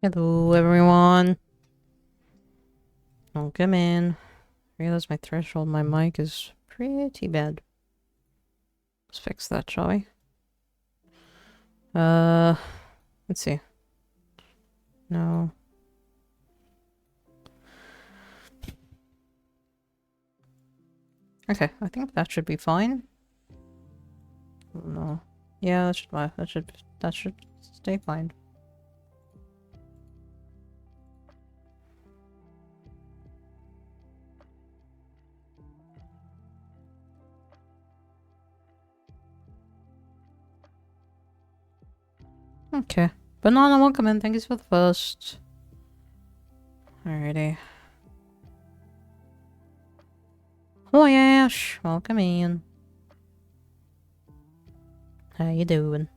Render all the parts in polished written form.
Hello, everyone. Oh, come in. Realize my threshold, my mic is pretty bad. Let's fix that, shall we? Let's see. No. Okay, I think that should be fine. Oh, no. Yeah, that should stay fine. Okay. Banana, welcome in. Thank you for the first. Alrighty. Oh, Ash. Welcome in. How you doing?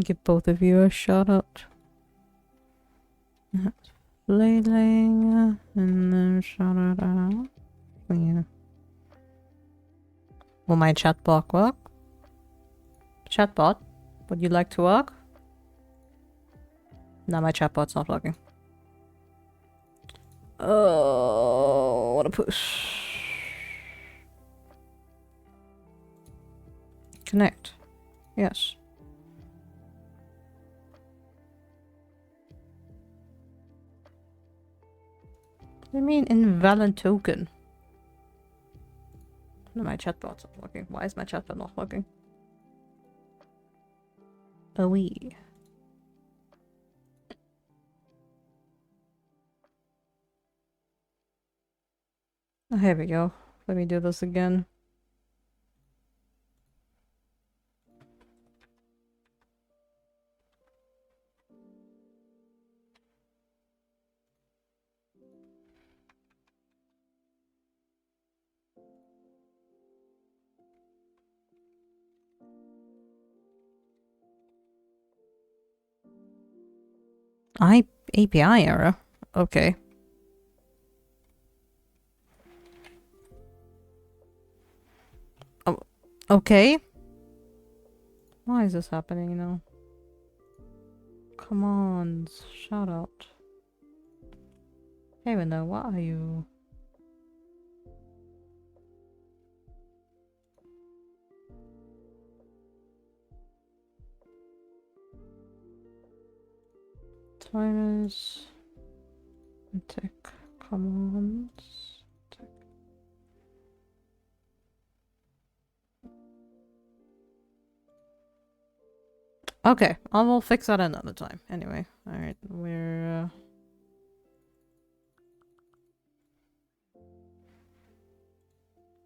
Give both of you a shout out. Flailing, and then shout it out. Yeah. Will my chatbot work? Chatbot, would you like to work? No, my chatbot's not working. Oh, what a push. Connect. Yes. What do you mean invalid token? No, my chatbot's not working. Why is my chatbot not working? Oh, we. Oh, here we go. Let me do this again. API error? Okay. Oh, okay. Why is this happening now? Come on, shout out. Hey, Window, what are you? Timers. Tech commands. Tech. Okay, I will fix that another time. Anyway, alright, we're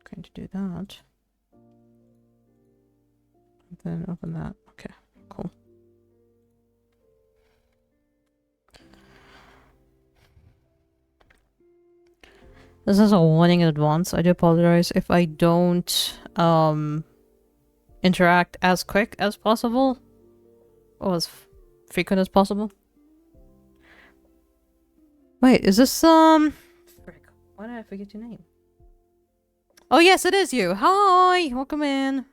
going to do that. Then open that. Okay, cool. This is a warning in advance. I do apologize if I don't interact as quick as possible or as frequent as possible. Wait, is this frick, why did I forget your name? Oh yes, it is you. Hi, welcome in.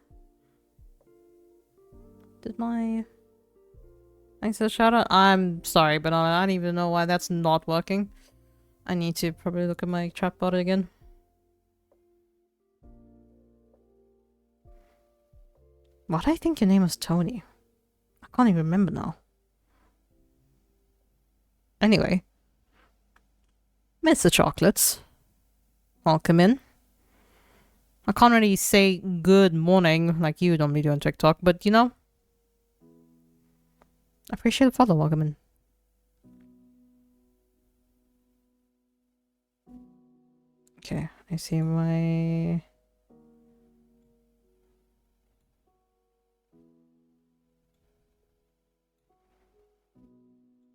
Did my thanks for the shout out? I'm sorry, but I don't even know why that's not working. I need to probably look at my chatbot again. Why do I think your name is Tony? I can't even remember now. Anyway. Mr. Chocolates. Welcome in. I can't really say good morning like you normally do on TikTok, but you know. I appreciate the follow, welcome in. Okay, I see my...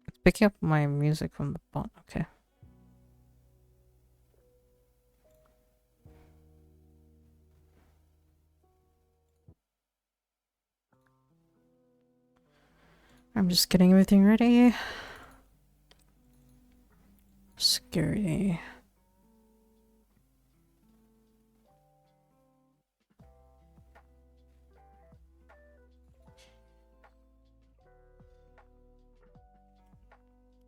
It's picking up my music from the bot, okay. I'm just getting everything ready. Security.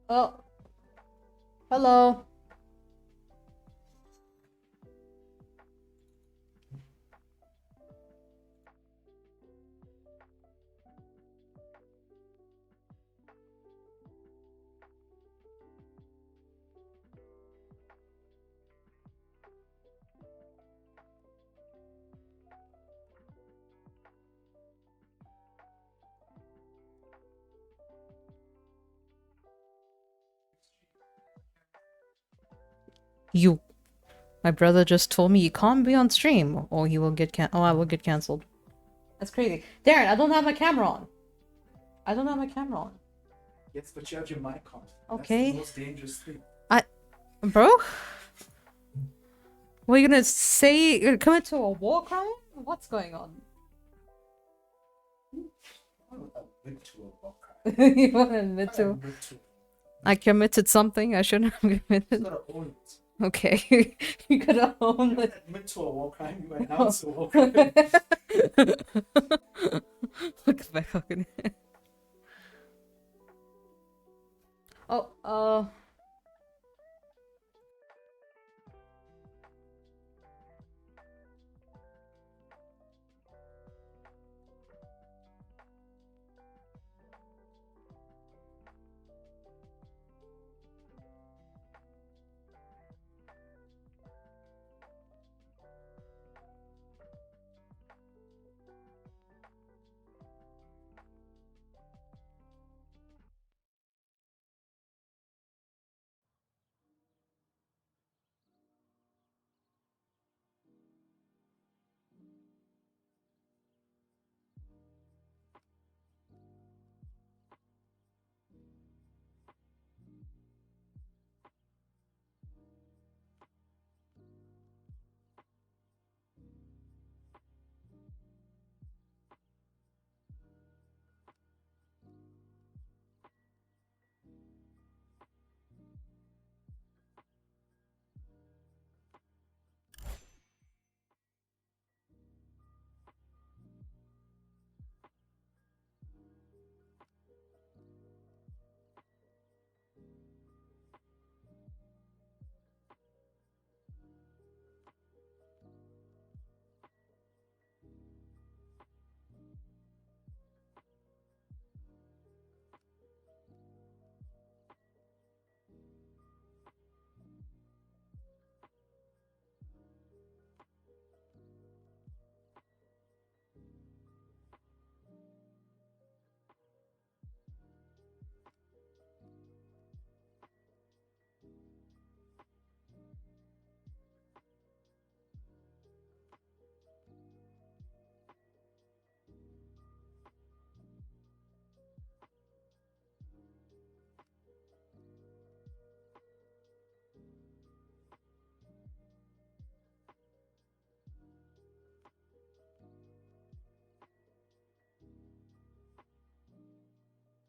Oh, hello. You. My brother just told me you can't be on stream or he will get I will get cancelled. That's crazy. Darren, I don't have my camera on. I don't have my camera on. Yes, but you have your mic on. Okay. That's the most dangerous thing. Bro? What are you gonna say? You're gonna commit to a war crime? What's going on? I admit to a war crime. You wanna admit to? I committed something I shouldn't have You committed. gotta own it. Okay. You gotta own You it. admit to a war crime, you announce a war crime. Look at my fucking head. Oh,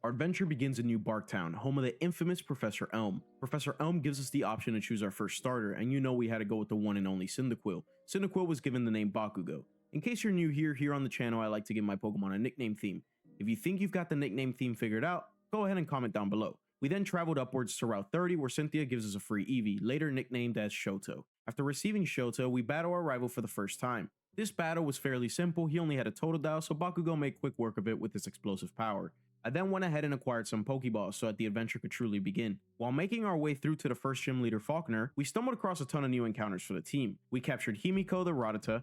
Our adventure begins in New Barktown, home of the infamous Professor Elm. Professor Elm gives us the option to choose our first starter, and you know we had to go with the one and only Cyndaquil. Cyndaquil was given the name Bakugo. In case you're new here on the channel, I like to give my Pokemon a nickname theme. If you think you've got the nickname theme figured out, go ahead and comment down below. We then traveled upwards to Route 30 where Cynthia gives us a free Eevee, later nicknamed as Shoto. After receiving Shoto, we battle our rival for the first time. This battle was fairly simple, he only had a total dial, so Bakugo made quick work of it with his explosive power. I then went ahead and acquired some Pokeballs so that the adventure could truly begin. While making our way through to the first gym leader Faulkner, we stumbled across a ton of new encounters for the team. We captured Himiko the Rattata,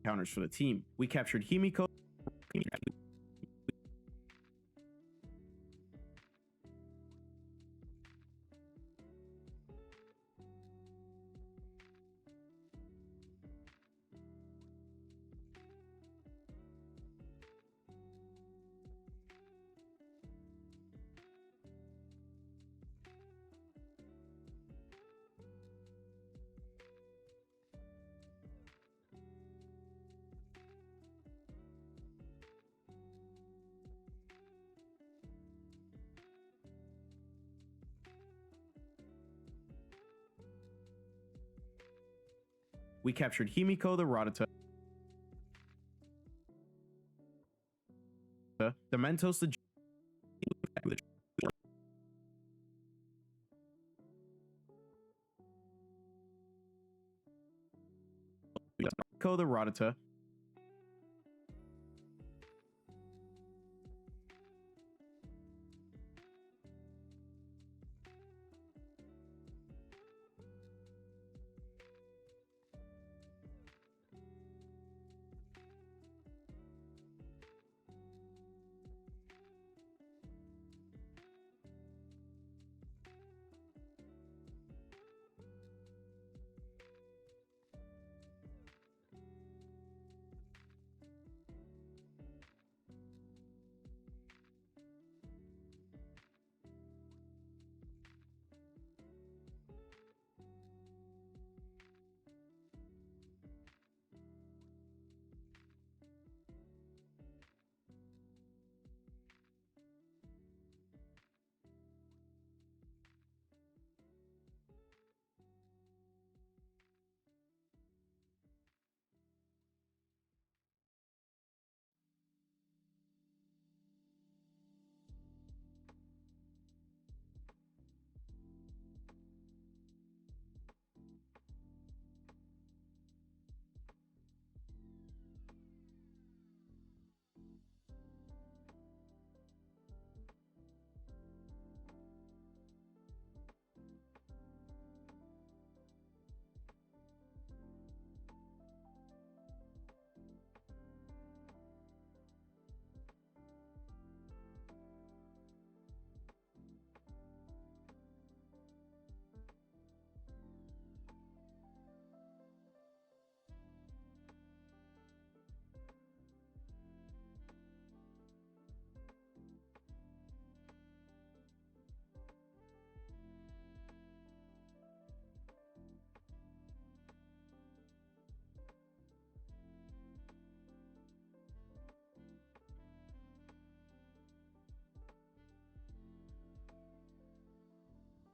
encounters for the team. We captured Himiko We captured Himiko the Radata, the Mentos the Himiko the Radata,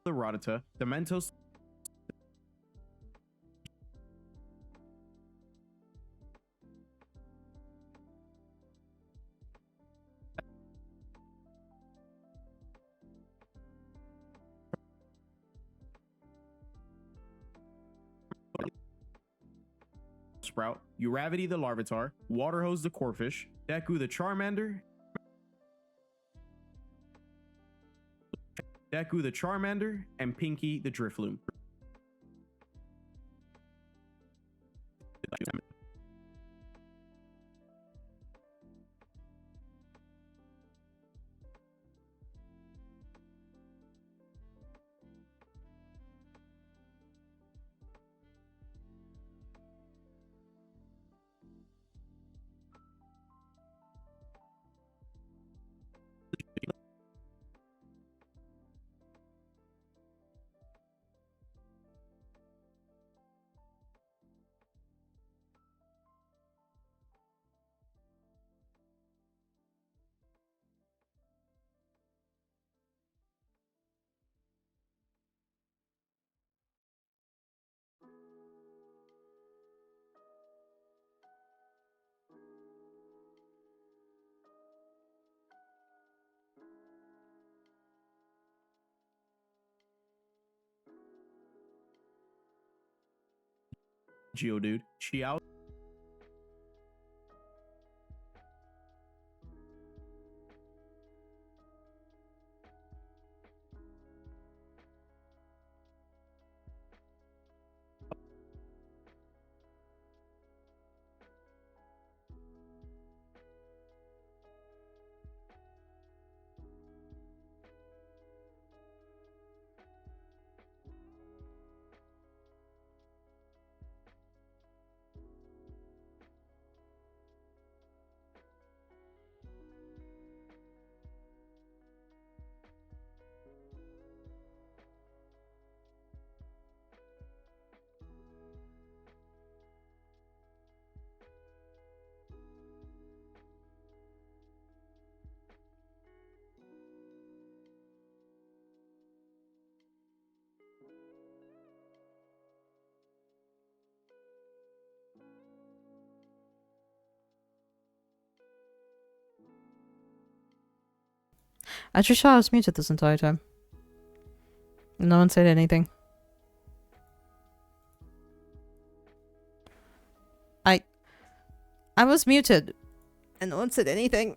the Radata, the Mentos Sprout, Uravity the Larvitar, Waterhose the Corfish, Deku the Charmander, and Pinky the Drifloon. Geodude, Xiao I just saw I was muted this entire time. No one said anything. I was muted. And no one said anything.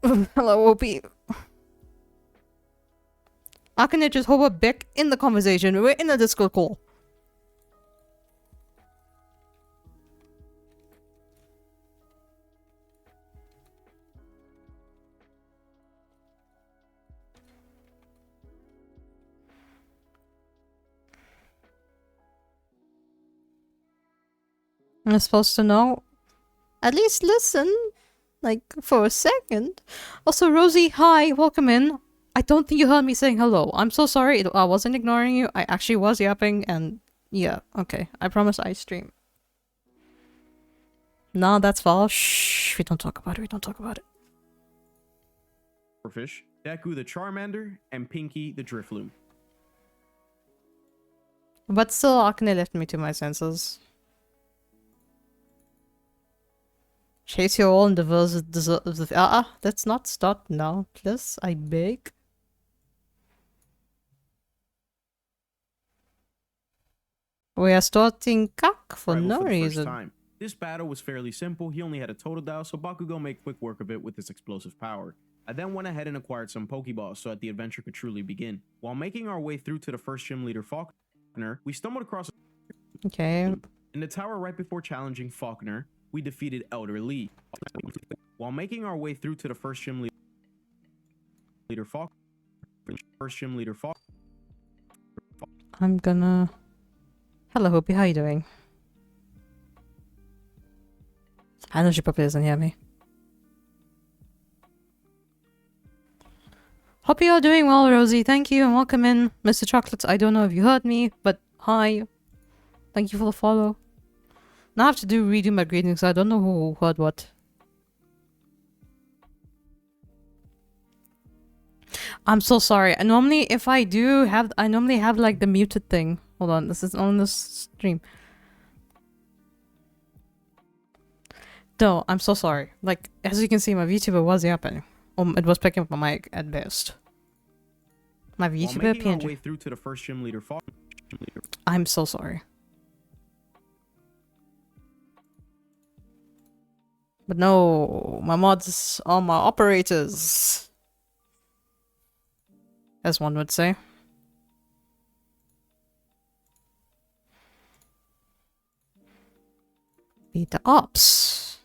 Hello, OP. How can it just hold a back in the conversation? We're in a Discord call. I'm supposed to know. At least listen. Like, for a second. Also, Rosie, hi, welcome in. I don't think you heard me saying hello. I'm so sorry. I wasn't ignoring you. I actually was yapping and... yeah, okay. I promise I stream. No, that's false. Shh. We don't talk about it. We don't talk about it. Corfish, Deku the Charmander, and Pinky the Drifloon. But still, Akane left me to my senses. Chase your all and let's not start now, please. I beg. We are starting Kak for Rival no for the first reason. time. This battle was fairly simple. He only had a total dial, so Bakugo made quick work of it with his explosive power. I then went ahead and acquired some Pokeballs so that the adventure could truly begin. While making our way through to the first gym leader, Faulkner, we stumbled across Okay. in the tower right before challenging Faulkner. We defeated Elder Lee. While making our way through to the first gym leader, Faulkner, I'm gonna... Hello, Hopi, how you doing? I know she probably doesn't hear me. Hope you're doing well, Rosie. Thank you and welcome in. Mr. Chocolates, I don't know if you heard me, but hi. Thank you for the follow. Now I have to redo my greetings. I don't know who heard what. I'm so sorry. I normally, if I do have, I normally have like the muted thing. Hold on, this is on this stream. No, I'm so sorry. Like, as you can see, my VTuber was yapping. It was picking up my mic at best. My VTuber PNG. Way through to the first gym leader, I'm so sorry. But no, my mods are my operators. As one would say. Beat the ops.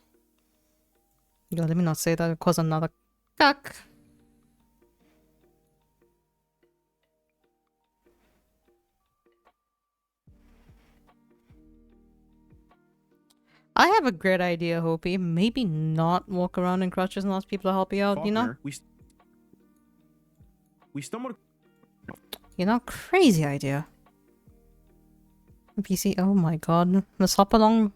Yo, let me not say that, cause another cuck. I have a great idea, Hopi. Maybe not walk around in crutches and ask people to help you out, Faulkner, you know? We stumbled... You know, crazy idea. PC, oh my god. Let's hop along.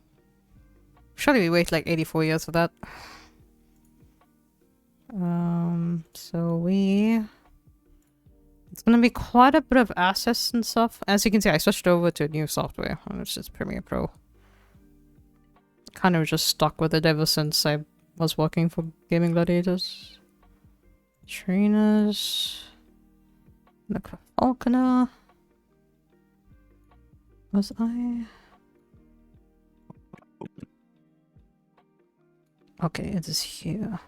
Surely we wait like 84 years for that. So we... It's gonna be quite a bit of assets and stuff. As you can see, I switched over to a new software, which is Premiere Pro. Kind of just stuck with it ever since I was working for Gaming Gladiators. Trainers... Look for Falconer. Was I? Okay, it is here.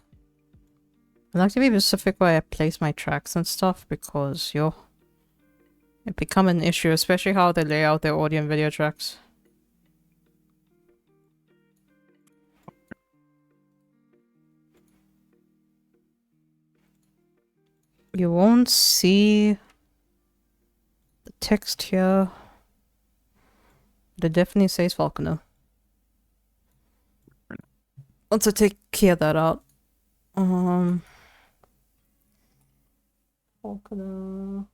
I like to be specific where I place my tracks and stuff because it become an issue, especially how they lay out their audio and video tracks. You won't see the text here. But it definitely says Falconer. Once I take care of that out. Falconer.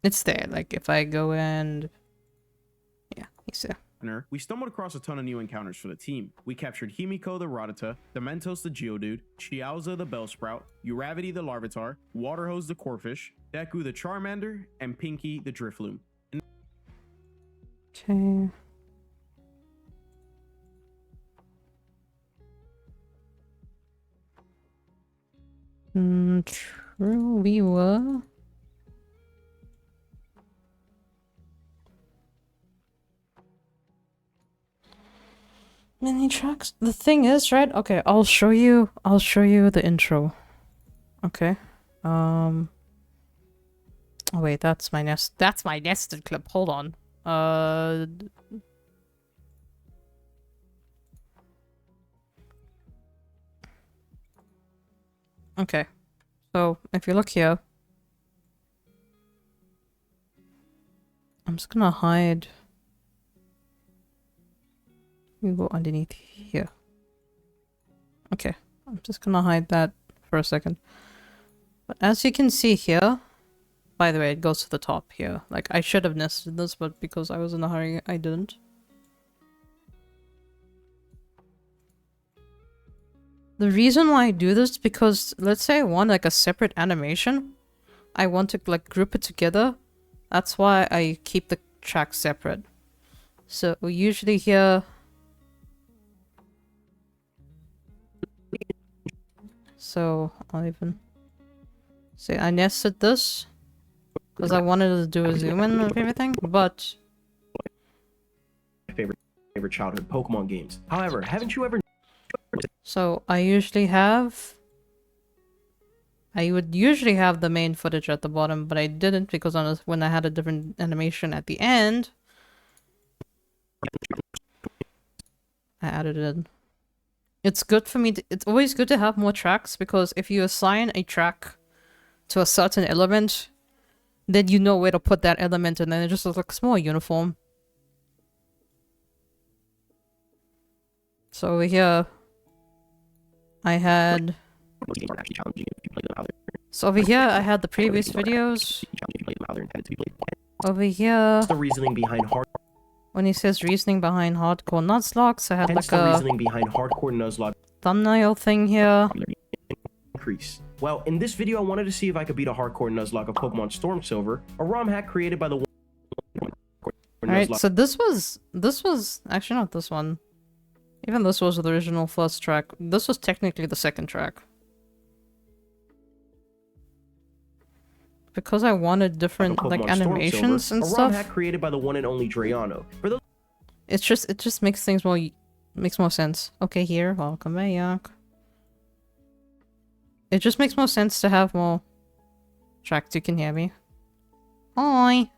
It's there, like if I go and... yeah, you see. We stumbled across a ton of new encounters for the team. We captured Himiko the Rattata, Dementos the Geodude, Chiaoza the Bellsprout, Uravity the Larvitar, Waterhose the Corfish, Deku the Charmander, and Pinky the Drifloon. Okay. true, we were. Many tracks. The thing is, right? Okay, I'll show you the intro. Okay. Oh wait, that's my nested clip. Hold on. Okay. So, if you look here, I'm just gonna hide. You go underneath here. Okay. I'm just gonna hide that for a second. But as you can see here, by the way, it goes to the top here. Like, I should have nested this, but because I was in a hurry, I didn't. The reason why I do this is because, let's say I want like a separate animation. I want to like group it together. That's why I keep the tracks separate. So usually here... So I'll even say I nested this because I wanted to do a zoom in of everything, but favorite childhood Pokemon games. However, haven't you ever... so I would usually have the main footage at the bottom, but I didn't because when I had a different animation at the end, I added it in. It's good for me it's always good to have more tracks, because if you assign a track to a certain element, then you know where to put that element, and then it just looks more uniform. So over here, I had... So over here, I had the previous videos. Over here, What's the reasoning behind when he says reasoning behind hardcore Nuzlocke, I had like the a reasoning behind hardcore Nuzlocke thumbnail thing here. increase? Well, in this video, I wanted to see if I could beat a hardcore Nuzlocke of Pokemon Storm Silver, a ROM hack created by the Alright, so this was actually not this one. Even this was the original first track. This was technically the second track. Because I wanted different like animations and a ROM stuff. hack created by the one and only Drayano. For those It just makes things makes more sense. Okay, here, welcome back. It just makes more sense to have more tracks. You can hear me. Hi.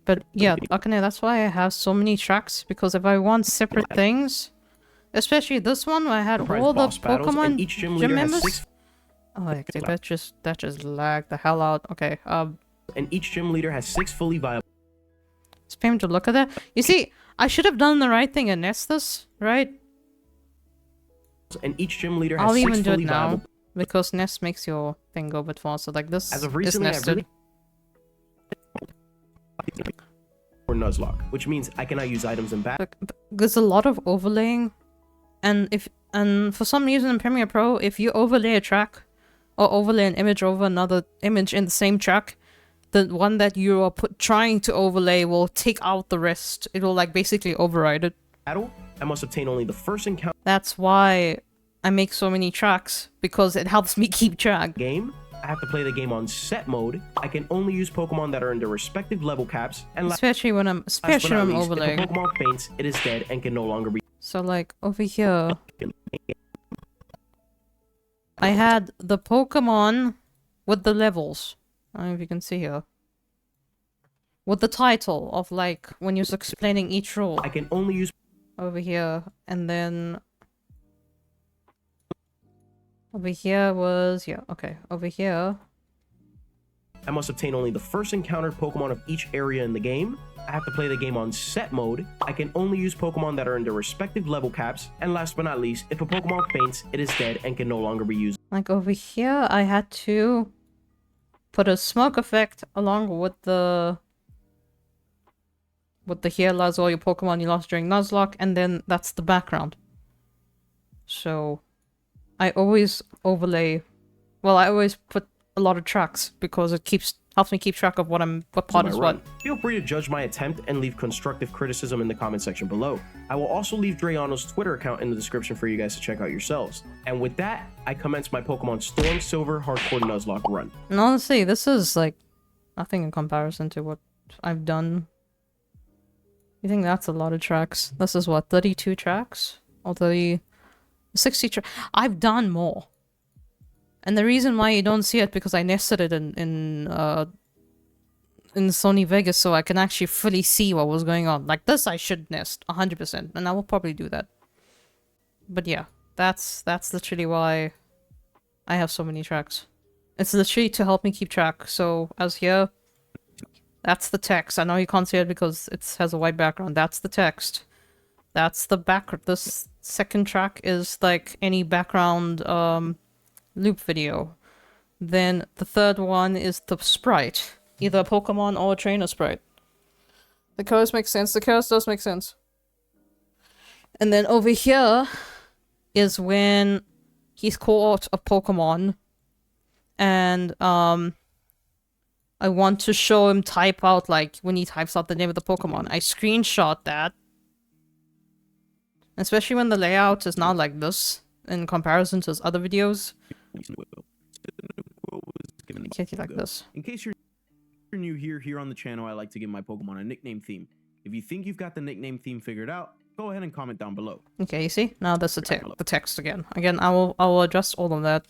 But yeah, okay, that's why I have so many tracks, because if I want separate things, especially this one where I had all the Pokemon each gym gym leader has members. 6 Oh, dude, that just lagged the hell out. Okay, and each gym leader has 6 fully viable. it's pain to look at that. You see, I should have done the right thing and nest this, right? And each gym leader has I'll 6 even do fully it now, viable. because nest makes your thing go a bit faster. Like this As of is recently, I nested. really or Nuzlocke, which means I cannot use items in battle. Like, there's a lot of overlaying, and for some reason in Premiere Pro, if you overlay a track or overlay an image over another image in the same track, the one that you are trying to overlay will take out the rest. It will like basically override it. I must obtain only the first encounter That's why I make so many tracks, because it helps me keep track. game. I have to play the game on set mode. I can only use Pokemon that are in their respective level caps. And Especially when I'm last but not least, overlaying. if a Pokemon faints, it is dead and can no longer be. So like over here, I had the Pokemon with the levels. I don't know if you can see here. With the title of like when you're explaining each rule I can only use over here, and then over here was okay. Over here, I must obtain only the first encountered Pokemon of each area in the game. I have to play the game on set mode. I can only use Pokemon that are in their respective level caps. And last but not least, if a Pokemon faints, it is dead and can no longer be used. like over here, I had to put a smoke effect along with the here lies all your Pokemon you lost during Nuzlocke, and then that's the background. So I always overlay, well, I always put a lot of tracks because it keeps helps me keep track of what part is what. Feel free to judge my attempt and leave constructive criticism in the comment section below. I will also leave Drayano's Twitter account in the description for you guys to check out yourselves. And with that, I commence my Pokemon Storm Silver Hardcore Nuzlocke run. And honestly, this is like nothing in comparison to what I've done. You think that's a lot of tracks? This is what, 32 tracks? Or 60 tracks? I've done more. And the reason why you don't see it because I nested it in Sony Vegas so I can actually fully see what was going on. Like this I should nest 100%, and I will probably do that. But yeah, that's literally why I have so many tracks. It's literally to help me keep track. So as here, that's the text. I know you can't see it because it has a white background. That's the text. That's the background. This second track is like any background loop video. Then the third one is the sprite. Either a Pokemon or a trainer sprite. The colors make sense. The colors does make sense. And then over here is when he's caught a Pokemon. And I want to show him type out, like, when he types out the name of the Pokemon. I screenshot that. Especially when the layout is not like this in comparison to his other videos. Can't you like this? In case you're new here on the channel, I like to give my Pokemon a nickname theme. If you think you've got the nickname theme figured out, go ahead and comment down below. Okay, you see? Now that's the text again. Again, I will adjust all of that.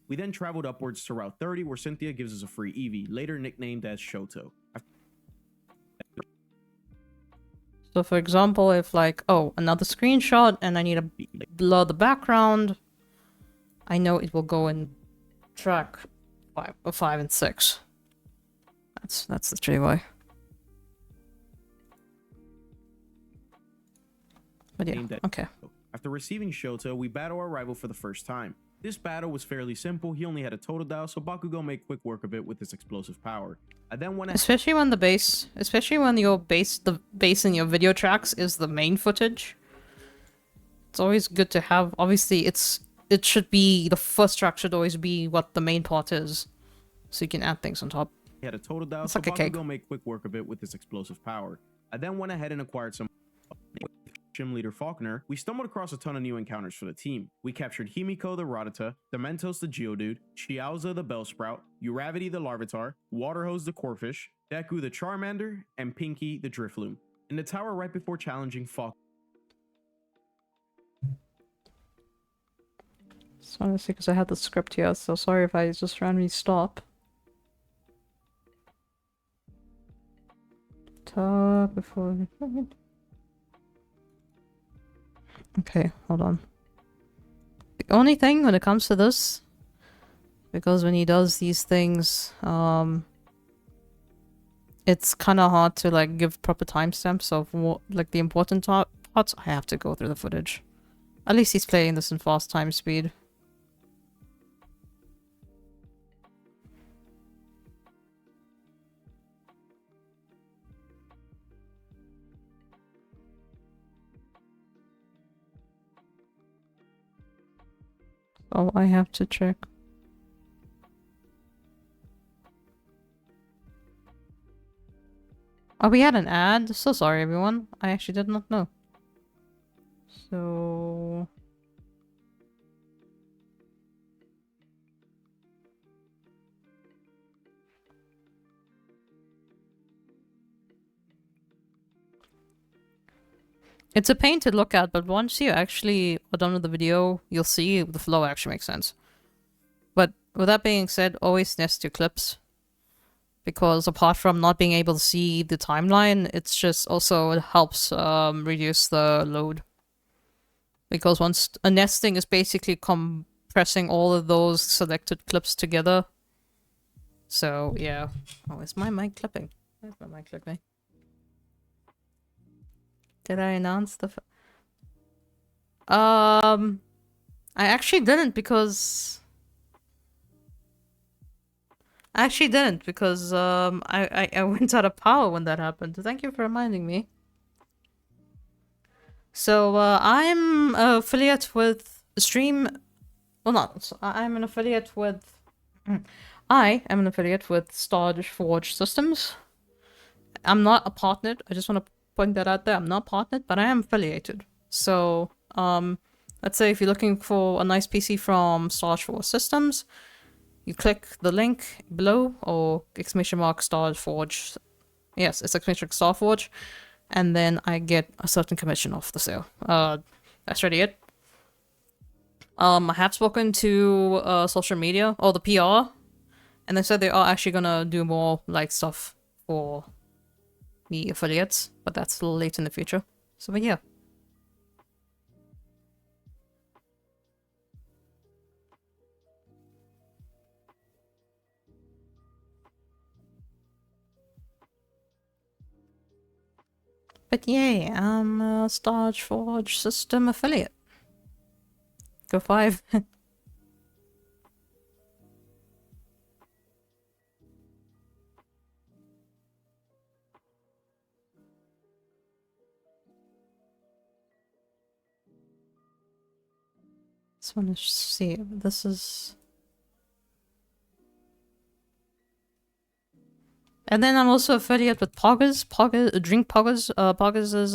We then traveled upwards to Route 30, where Cynthia gives us a free Eevee, later nicknamed as Shoto. So for example, if like, oh, another screenshot and I need to blur the background, I know it will go in track 5 and 6. That's literally why. But yeah, okay. After receiving Shoto, we battle our rival for the first time. This battle was fairly simple. He only had a Totodile, so Bakugo made quick work of it with his explosive power. I then went especially when the base in your video tracks is the main footage. It's always good to have. Obviously, it should be the first track should always be what the main part is, so you can add things on top. He had a Totodile, it's so like a cake. Bakugo made quick work of it with his explosive power. I then went ahead and acquired some Gym Leader Faulkner. We stumbled across a ton of new encounters for the team. We captured Himiko the Rattata, Dementos the Geodude, Chiaoza the Bellsprout, Uravity the Larvitar, Waterhose the Corphish, Deku the Charmander, and Pinky the Drifloon. In the tower right before challenging Faulkner. Just wanted to see because I had the script here, so sorry if I just randomly stop. Top before. Okay, hold on. The only thing when it comes to this, because when he does these things, it's kind of hard to like give proper timestamps of what, like the important parts. I have to go through the footage. At least he's playing this in fast time speed. Oh, I have to check. Oh, we had an ad? So sorry, everyone. I actually did not know. So... it's a pain to look at, but once you actually are done with the video, you'll see the flow actually makes sense. But with that being said, always nest your clips. Because apart from not being able to see the timeline, it's just also it helps reduce the load. Because once a nesting is basically compressing all of those selected clips together. So yeah. Oh, is my mic clipping? Where's my mic clipping? Did I announce the I actually didn't because I went out of power when that happened. Thank you for reminding me. So I'm affiliate with Stream. Well, not. I'm an affiliate with. I am an affiliate with starforge Systems. I'm not a partnered. I just want to point that out there. I'm not partnered, but I am affiliated. So, let's say if you're looking for a nice PC from starforge Systems, you click the link below or exclamation mark starforge. Yes, it's exclamation mark starforge, and then I get a certain commission off the sale. That's really it. I have spoken to social media or the PR, and they said they are actually gonna do more like stuff for the affiliates, but that's a little late in the future. So, but yeah. But yeah, I'm a starforge System affiliate. Go 5. Just want to see if this is. And then I'm also affiliate with Poggers. Drink Poggers. Poggers is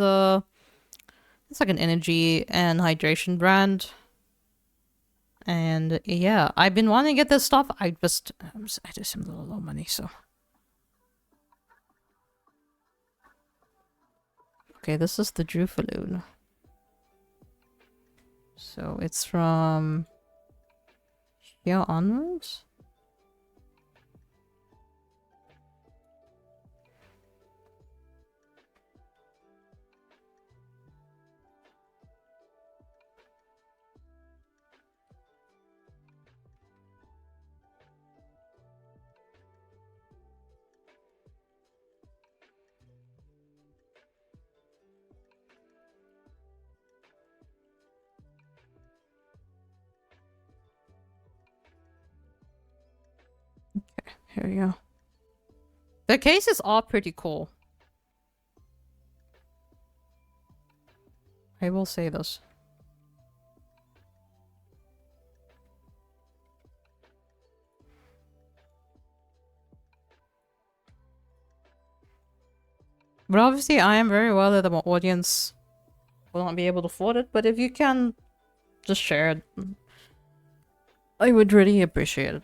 it's like an energy and hydration brand. And yeah, I've been wanting to get this stuff. I just am a little low money, so. Okay, this is the Drufaloon. So it's from here onwards. Here we go. The cases are pretty cool. I will say this. But obviously I am very aware that my audience will not be able to afford it, but if you can just share it, I would really appreciate it.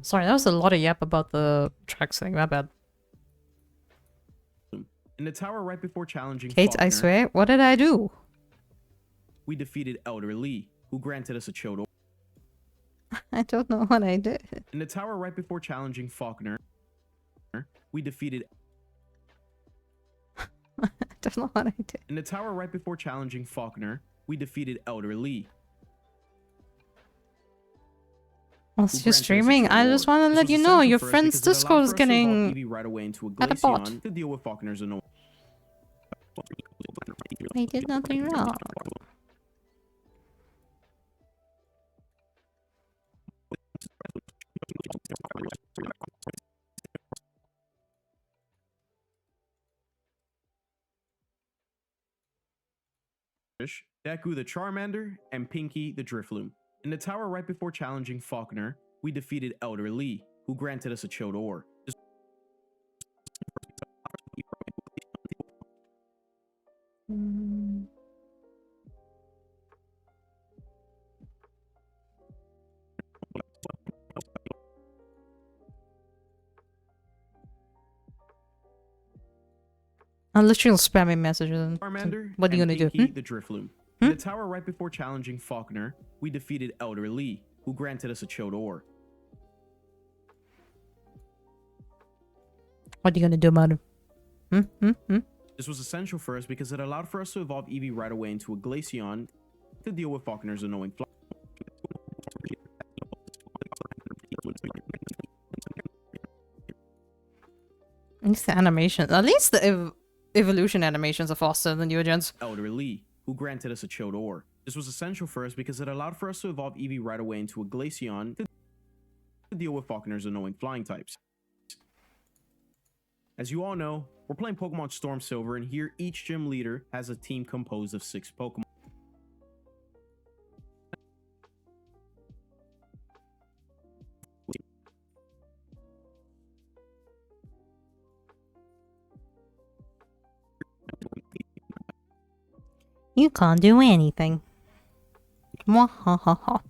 Sorry, that was a lot of yap about the tracks thing. My bad. In the tower right before challenging Kate, Faulkner, I swear, what did I do? we defeated Elder Lee, who granted us a chilled order. I don't know what I did. In the tower right before challenging Faulkner, we defeated. I don't know what I did. In the tower right before challenging Faulkner, we defeated Elder Lee. Whilst you're streaming, I just want to let you know your friend's Discord is getting right away into a at a bot. to deal with Faulkner's annoyance. I did nothing wrong. Deku the Charmander, and Pinky the Drifloon. In the tower right before challenging Faulkner, we defeated Elder Lee, who granted us a chilled ore. I'm literally spamming messages. And Charmander, what are you and gonna do? Pinky the Drifloon. In the tower right before challenging Faulkner, we defeated Elder Lee, who granted us a chilled ore. What are you gonna do about it? This was essential for us because it allowed for us to evolve Eevee right away into a Glaceon to deal with Faulkner's annoying fly. At least the animation, at least the evolution animations are faster than your gens. Elder Lee, who granted us a chilled ore. This was essential for us because it allowed for us to evolve Eevee right away into a Glaceon to deal with Falconer's annoying flying types. As you all know, we're playing Pokemon Storm Silver, and here each gym leader has a team composed of 6 Pokemon. You can't do anything. Mwahaha.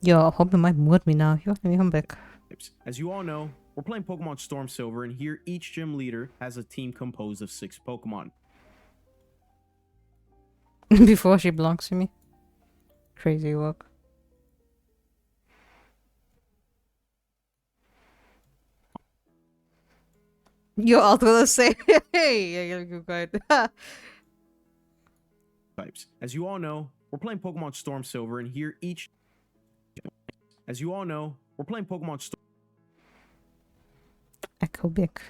Yo, I hope you might mute me now. Yo, let me come back. As you all know, we're playing Pokemon Storm Silver, and here each gym leader has a team composed of 6 Pokemon. Before she blocks to me. Crazy work. Yo, I was gonna say, hey, yeah, go ahead. Types. As you all know, we're playing Pokemon Storm Silver, and here each... As you all know, we're playing Pokemon Storm... Echo Bick.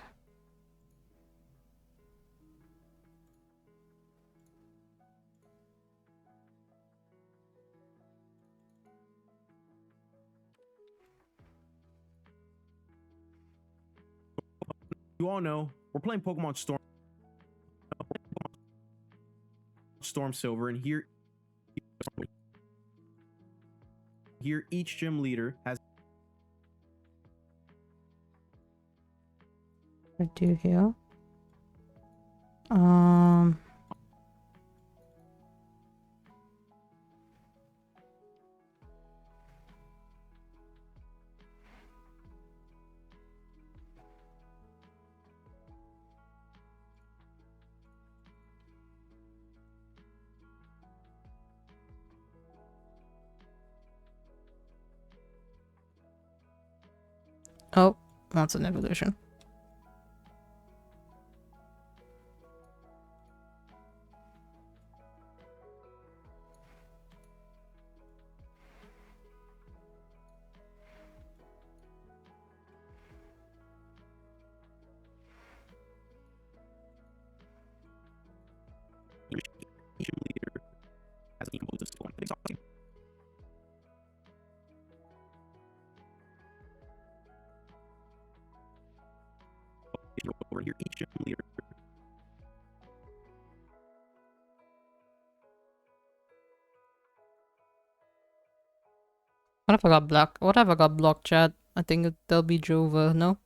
You all know, we're playing Pokemon Storm Silver, and here each gym leader has... I do here. Oh, that's an evolution. Gym leader has a team composed of 6 Pokemon. Over here, each gym leader... What if I got blocked? What if I got blocked, chat? I think they'll be Jova, no?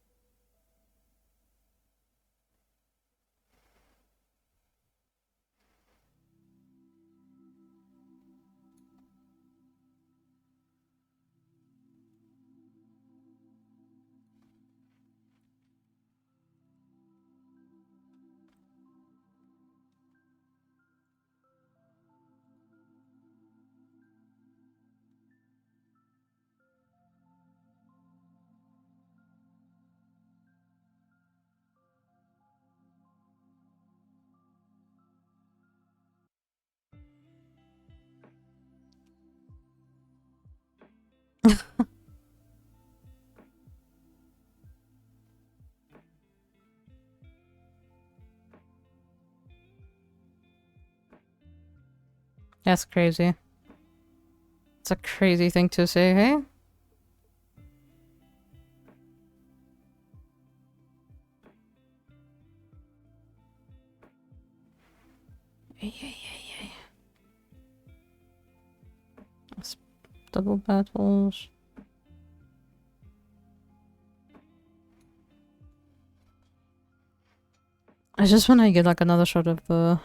That's crazy. It's a crazy thing to say, hey? Yeah. That's double battles. I just want to get like another shot of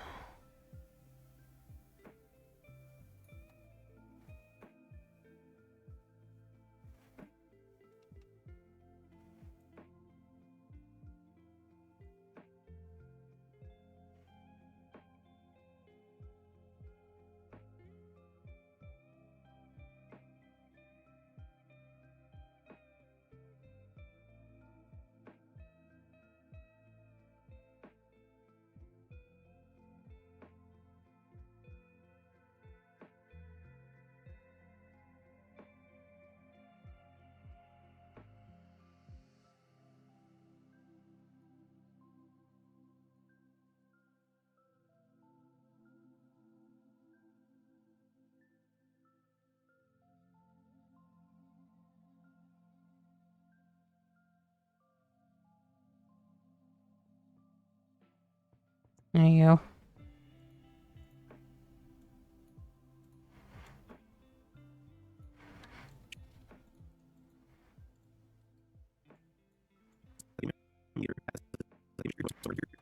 There you go.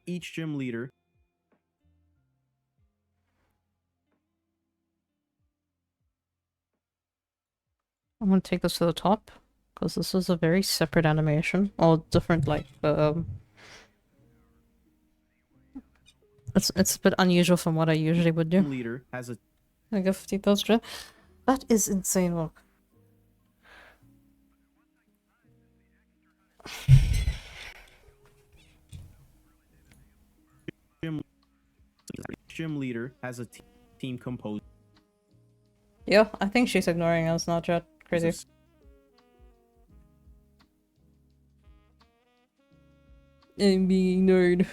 Each gym leader. I'm gonna take this to the top because this is a very separate animation, or different, like it's a bit unusual from what I usually would do. Leader has a I go 50,000. That is insane work. gym leader has a team composed. Yeah, I think she's ignoring us, not chat. Crazy. I'm being ignored.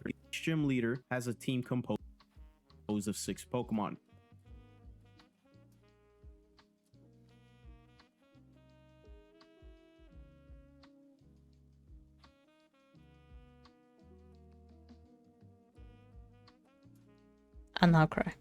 Each gym leader has a team composed of 6 Pokemon. And now cry.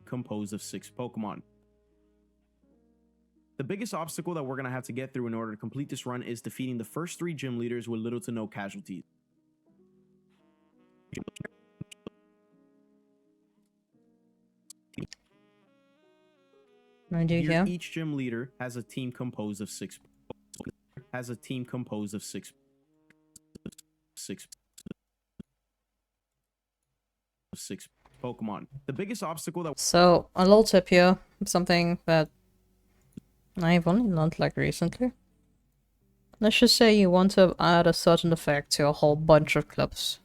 Composed of 6 Pokemon. The biggest obstacle that we're going to have to get through in order to complete this run is defeating the first 3 gym leaders with little to no casualties. Here, each gym leader has a team composed of 6 Pokemon. The biggest obstacle that so a little tip here, something that I've only learned like recently. Let's just say you want to add a certain effect to a whole bunch of clips.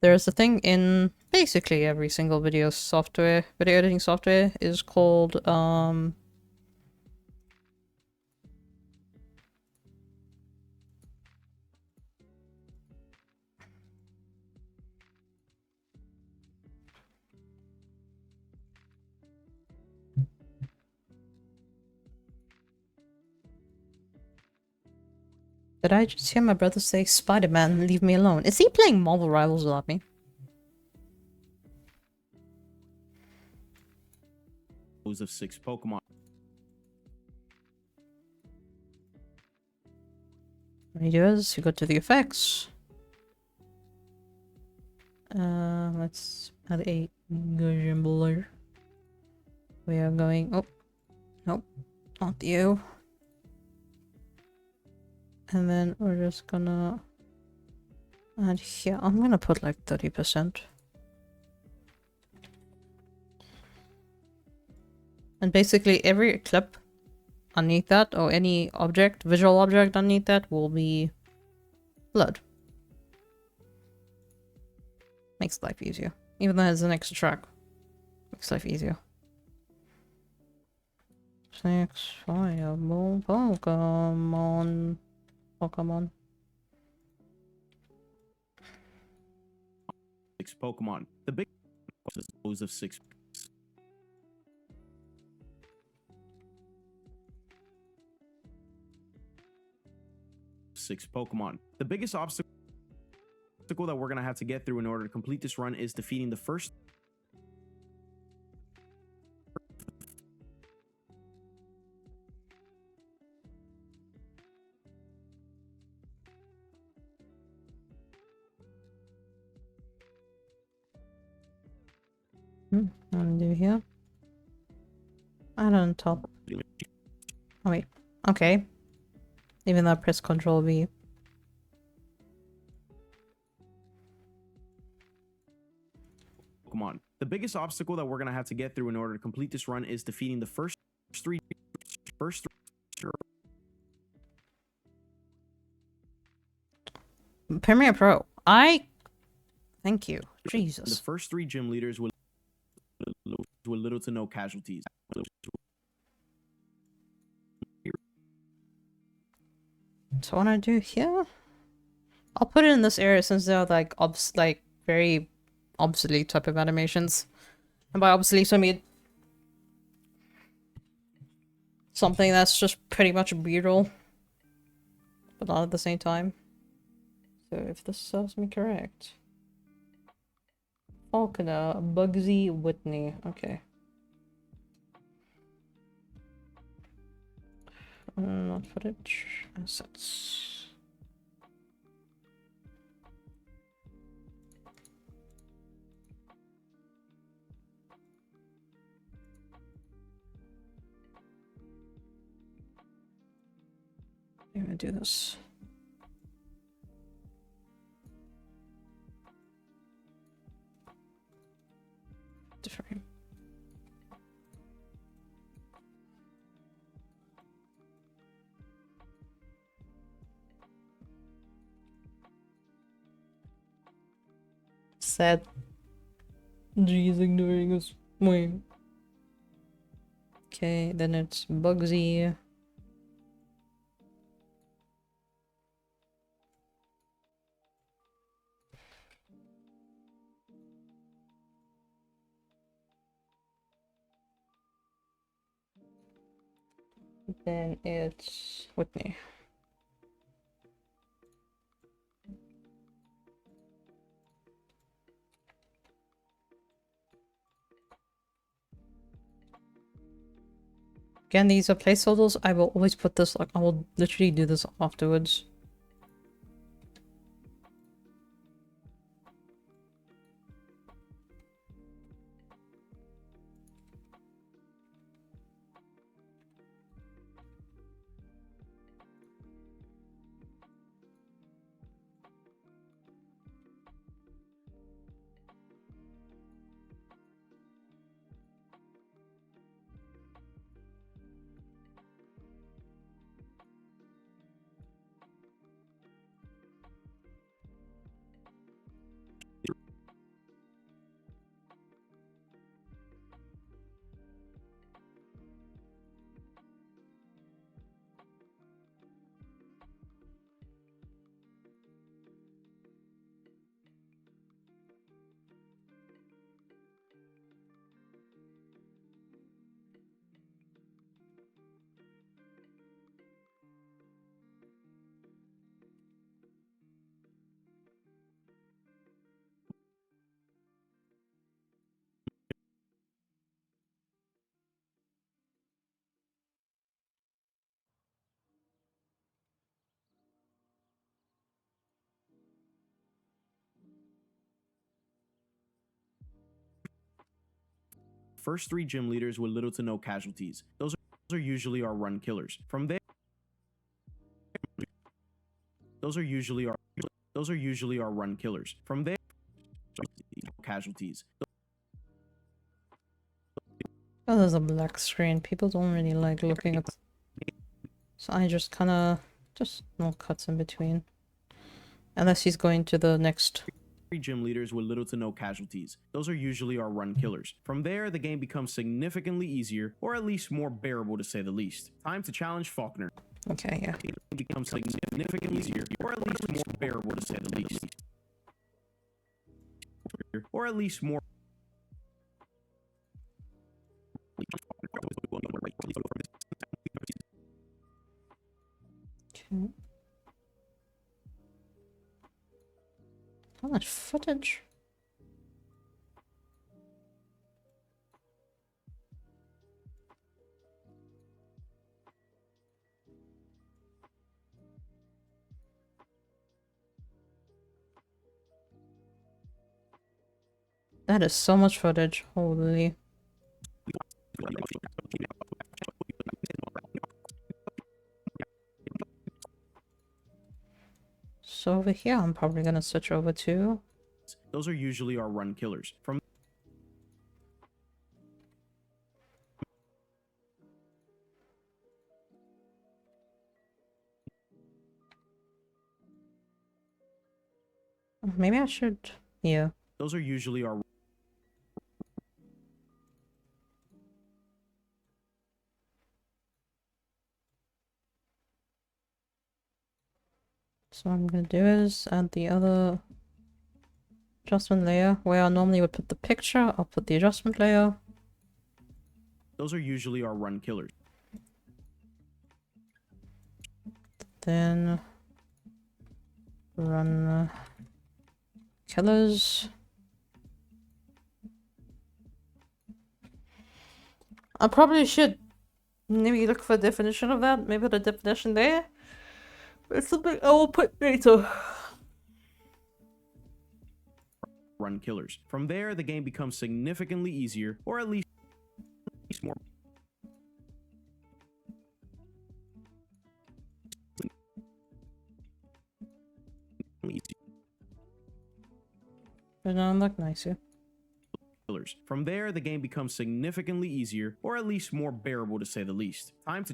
There's a thing in basically every single video editing software is called did I just hear my brother say Spider-Man, leave me alone? Is he playing Marvel Rivals without me? of 6 Pokemon. What you do is you go to the effects. Let's add a gym blur. We are going. Oh, nope, not you. And then we're just gonna add here. I'm gonna put like 30%. And basically every clip underneath that, or any object, visual object underneath that, will be blurred. Makes life easier. Even though it's an extra track. Makes life easier. 6 fireball Pokemon. Pokemon. 6 Pokemon. The big composed of 6. 6 Pokemon. The biggest obstacle that we're going to have to get through in order to complete this run is defeating the first What do I do here? Add on top. Oh wait. Okay. Even though I press Control V. Pokemon. The biggest obstacle that we're going to have to get through in order to complete this run is defeating the first three Premiere Pro. Thank you. Jesus. the first 3 gym leaders with little to no casualties. So what I do here? I'll put it in this area since they're like very obsolete type of animations. And by obsolete I mean something that's just pretty much brutal, but not at the same time. So if this serves me correct. Falconer, Bugsy, Whitney. Okay. Not footage. Assets. I'm gonna do this. Different. Sad. G's ignoring us. Wait. Okay, then it's Bugsy. Then it's Whitney. Again, these are placeholders. I will always put this, like, I will literally do this afterwards. First 3 gym leaders with little to no casualties. Those are usually our run killers. From there, those are usually our run killers. From there, casualties. Oh, there's a black screen. People don't really like looking at. So I just kind of no cuts in between, unless he's going to the next. 3 gym leaders with little to no casualties. Those are usually our run killers. From there, the game becomes significantly easier, or at least more bearable to say the least. Time to challenge Faulkner. Okay, yeah. It becomes significantly easier, or at least more bearable to say the least. Or at least more. Okay. footage. That is so much footage. Holy. So over here, I'm probably gonna switch over to... Those are usually our run killers. From Maybe I should... Yeah. those are usually our So what I'm gonna do is add the other adjustment layer. Where I normally would put the picture, I'll put the adjustment layer. those are usually our run killers. Then run killers. I probably should maybe look for a definition of that. Maybe the definition there. It's something I will put later. Run killers. From there, the game becomes significantly easier, or at least more. But now look nicer. Killers. From there, the game becomes significantly easier, or at least more bearable to say the least. Time to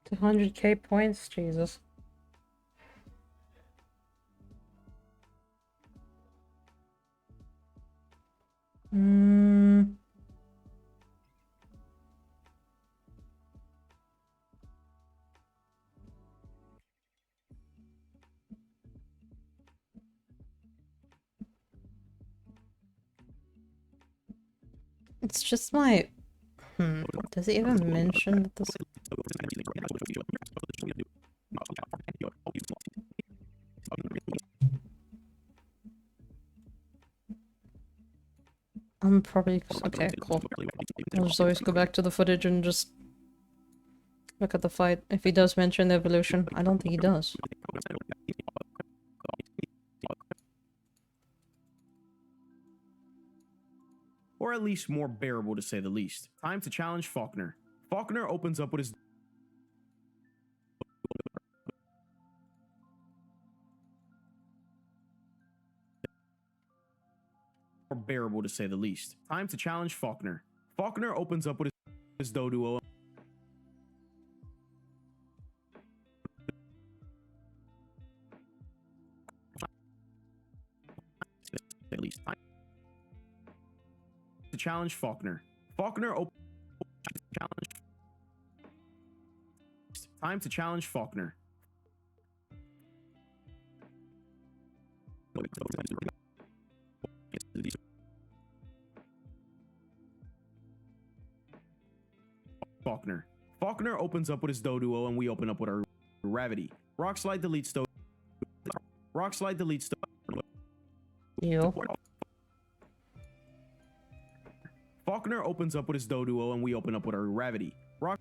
To 100k points, Jesus. It's just my... Does it even mention that this... I'm probably... Okay, cool. I'll just always go back to the footage and just look at the fight. If he does mention the evolution. I don't think he does. or at least more bearable to say the least. Time to challenge Faulkner. Faulkner opens up with his more bearable to say the least. Time to challenge Faulkner. Faulkner opens up with his Doduo. At least time to challenge Faulkner. Faulkner opens challenge. Time to challenge Faulkner. Faulkner. Faulkner opens up with his Doduo and we open up with our Gravity. Rock Slide deletes Doduo. Rock Slide deletes Doduo. You. Faulkner opens up with his Doduo and we open up with our Gravity. Rock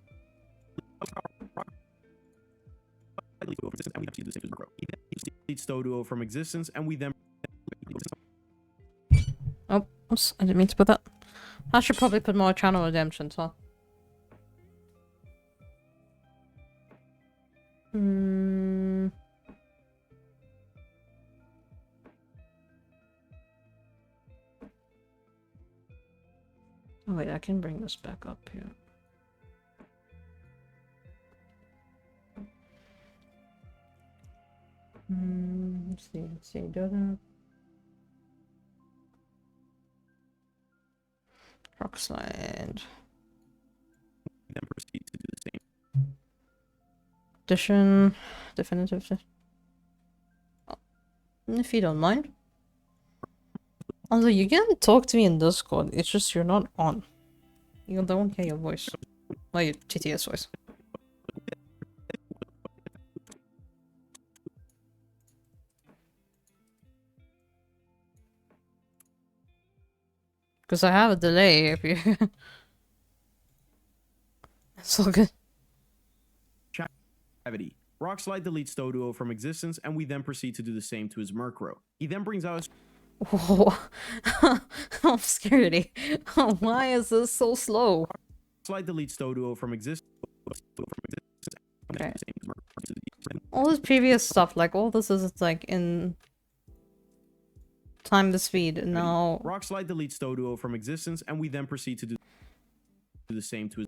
deletes Doduo from existence and we then Oh, oops, I didn't mean to put that. I should probably put more channel redemptions, huh? Oh wait, I can bring this back up here. Let's see, do that. Rock slide. proceed to do the same. Edition. Definitive. If you don't mind. Although you can talk to me in Discord, it's just you're not on. You don't hear your voice. Well, your TTS voice. Because I have a delay if you... It's all good. Gravity. Rockslide deletes Stoduo from existence, and we then proceed to do the same to his Murkrow. He then brings out his Whoa. Obscurity. Why is this so slow? Rockslide deletes Stoduo from existence. Okay. All this previous stuff, like all this is like in time to speed, and now Rockslide deletes Stoduo from existence, and we then proceed to do the same to his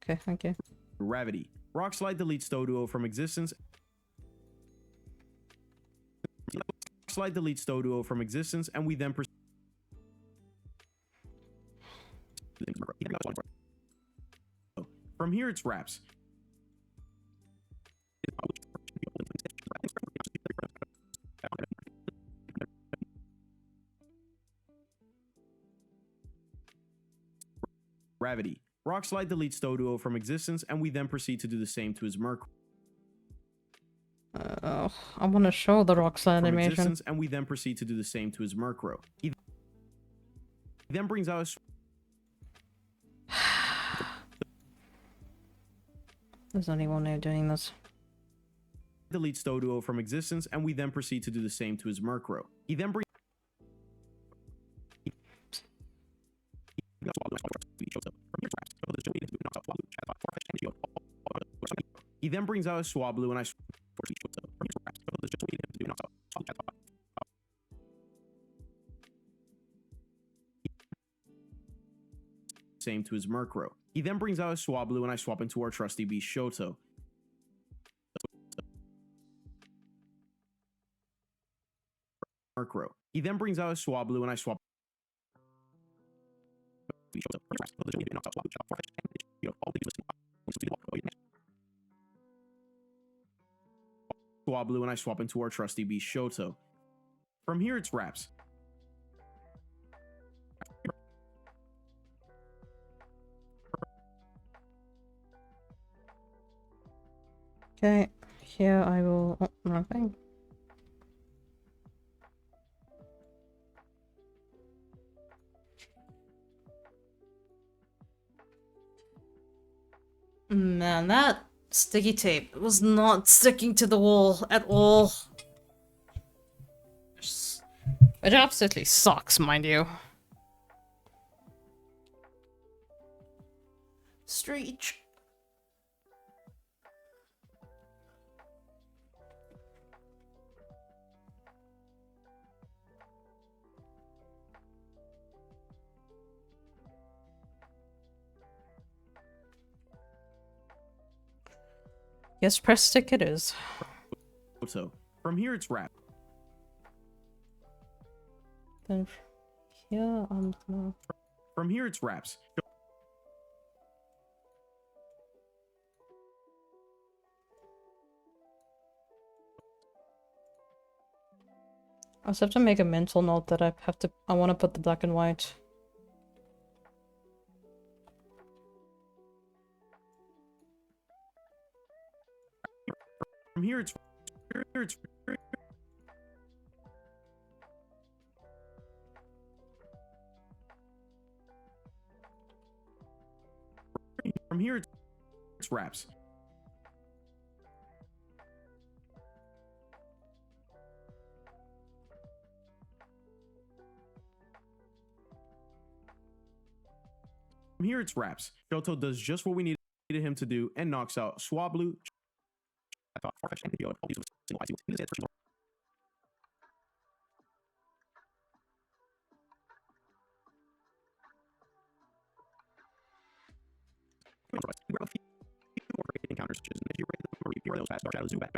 okay, thank you. Gravity. Rockslide deletes Stoduo from existence. Rockslide deletes Stoduo from existence, and we then proceed. From here, it's wraps. Gravity. Rockslide deletes Stoduo from existence, and we then proceed to do the same to his Murkrow. I want to show the rock slide From animation. existence, and we then proceed to do the same to his Murkrow. He then brings out his There's only one way of doing this. deletes Stoduo from existence, and we then proceed to do the same to his Murkrow. He then brings out his Swablu, and I same to his Murkrow. He then brings out his Swablu, and I swap into our trusty beast Shoto. Murkrow. He then brings out his Swablu, and I swap Swablu, and I swap into our trusty beast Shoto. From here, it's wraps. Okay, here I will. Oh, nothing. Man, that sticky tape was not sticking to the wall at all. It absolutely sucks, mind you. Strange. Yes, press stick it is. So, from here, it's wraps. Then here I'm gonna... From here, it's wraps. I just have to make a mental note that I want to put the black and white. From here, it's from here, it's wraps. From here, it's wraps. Shoto does just what we needed him to do and knocks out Swablu. Encounters such as if you rate them or repair those past dark shadows, back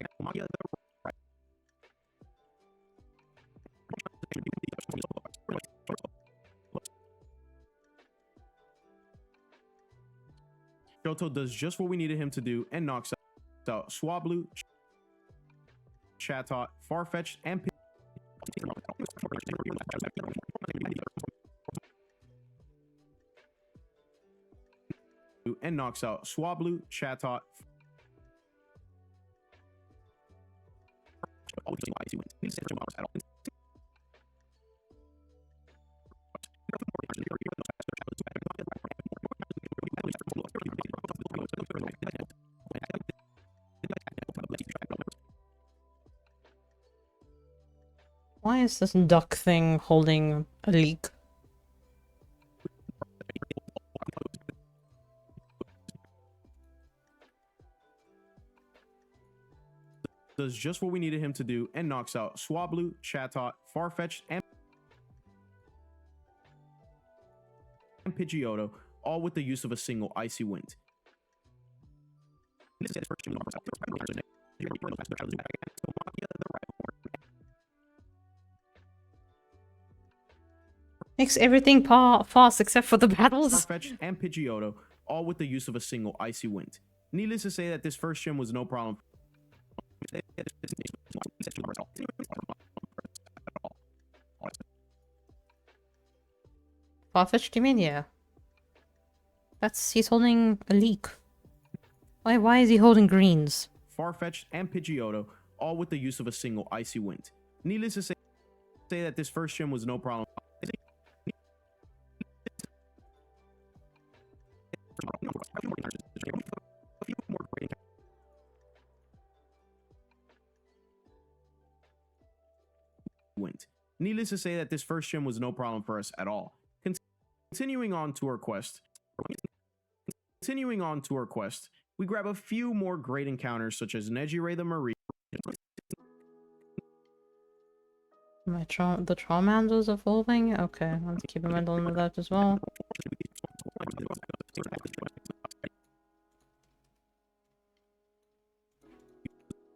Shoto does just what we needed him to do and knocks out Swablu, Chatot, Farfetch'd, and knocks out Swablu, Chatot. Why is this duck thing holding a leak? Does just what we needed him to do and knocks out Swablu, Chatot, Farfetch'd, and Pidgeotto, all with the use of a single Icy Wind. Makes everything fast except for the battles. Farfetch'd and Pidgeotto, all with the use of a single Icy Wind. Needless to say that this first gym was no problem. Farfetch'd, you mean? Yeah. He's holding a leak. Why is he holding greens? Farfetch'd and Pidgeotto, all with the use of a single Icy Wind. Needless to say that this first gym was no problem. Needless to say that this first gym was no problem for us at all. Continuing on to our quest, we grab a few more great encounters such as Nejire the Marie. The Charmander's evolving? Okay, let's keep a mental note of that as well.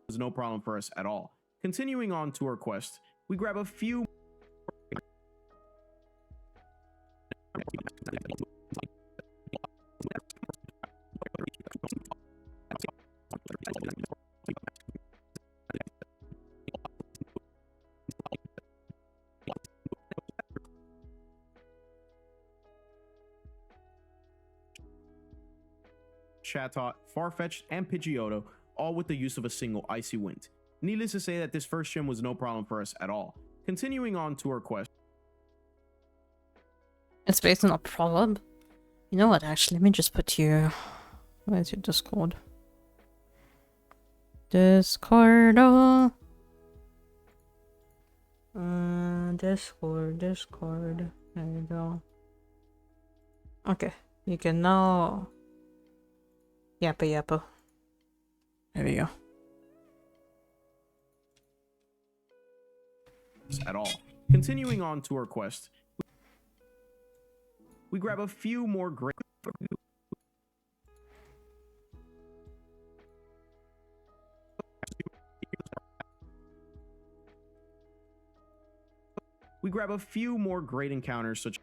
Was no problem for us at all. Continuing on to our quest, we grab a few Chatot, Farfetch'd, and Pidgeotto, all with the use of a single Icy Wind. Needless to say that this first gym was no problem for us at all. Continuing on to our quest. It's based on a proverb. You know what, actually, let me just put you... Where's your Discord? Discord. Discord. There you go. Okay, you can now... Yappa. There we go. At all. Continuing on to our quest, we grab a few more great. We grab a few more great encounters such.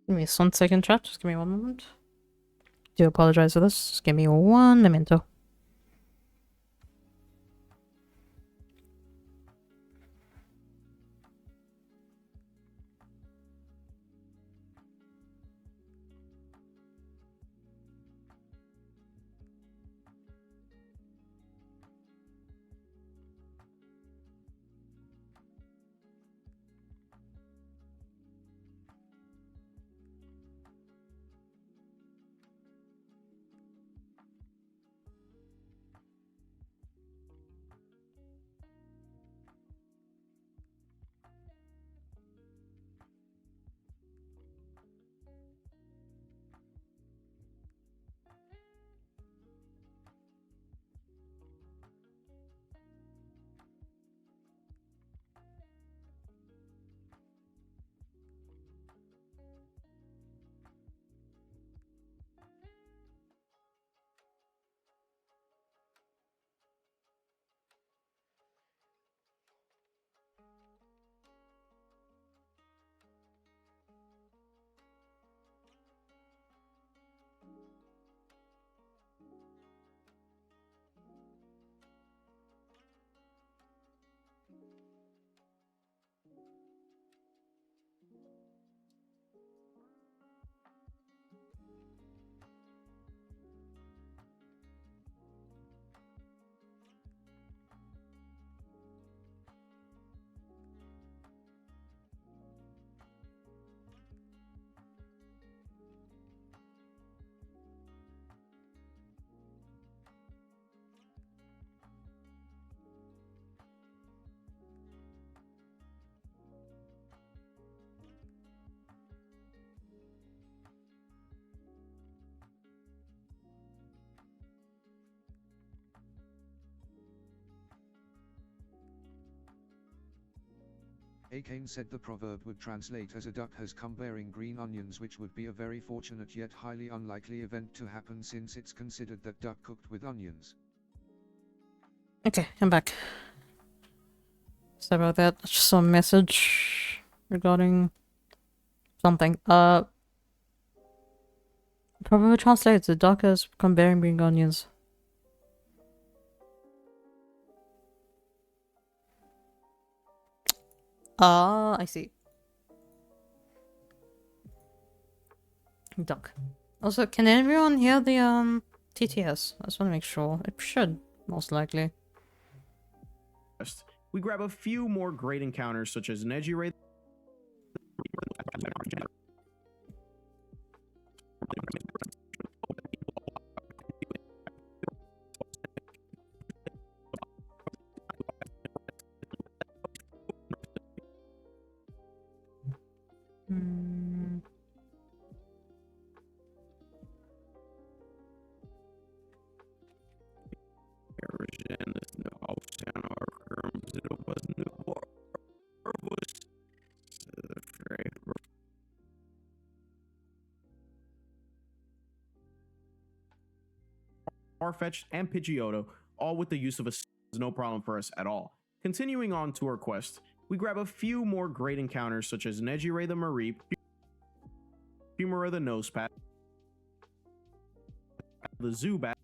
Give me 1 second, chat. Just give me 1 moment. Do apologize for this. Just give me 1 memento. Akane said the proverb would translate as a duck has come bearing green onions, which would be a very fortunate yet highly unlikely event to happen since it's considered that duck cooked with onions. Okay, I'm back. Sorry about that. I just saw a message regarding something. Probably translates the duck has come bearing green onions. Ah, I see. Duck. Also, can everyone hear the TTS? I just want to make sure. It should, most likely. We grab a few more great encounters such as Nejire. Hmm. Farfetch'd, and Pidgeotto, all with the use of a is no problem for us at all. Continuing on to our quest, we grab a few more great encounters such as Nejire the Mareep, Humora the Nosepat, the Zubat,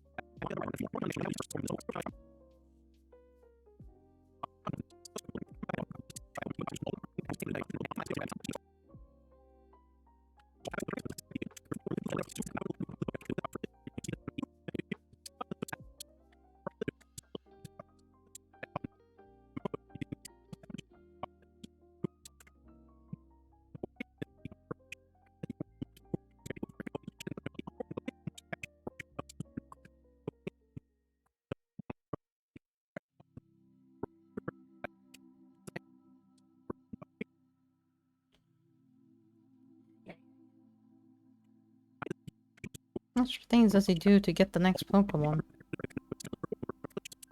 What things does he do to get the next Pokemon?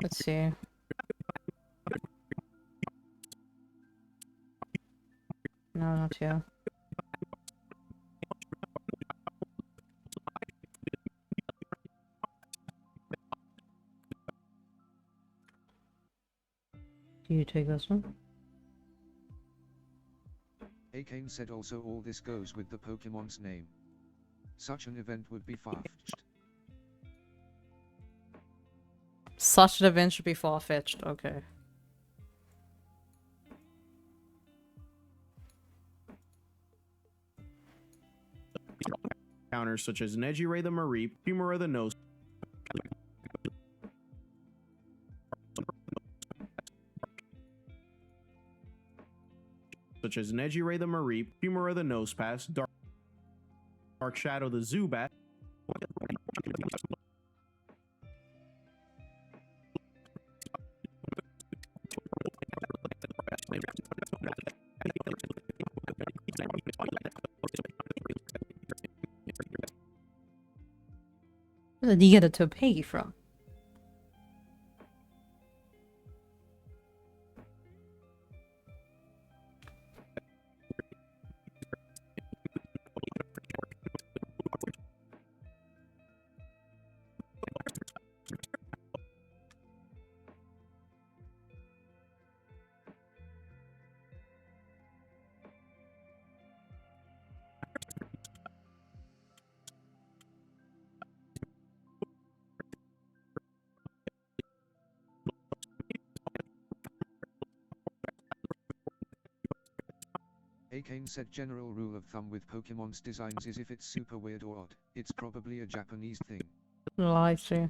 Let's see. No, not here. Do you take this one? Akane said also all this goes with the Pokemon's name. Such an event would be far-fetched. Such an event should be far-fetched. Okay. Counters such as Nejiray the Mareep, Humora the Nose. Such as Nejiray the Mareep, Humora the Nosepass, Dark Shadow the Zubat. Where did you get a Toupee from? Akane said general rule of thumb with Pokemon's designs is if it's super weird or odd, it's probably a Japanese thing. Oh, I see.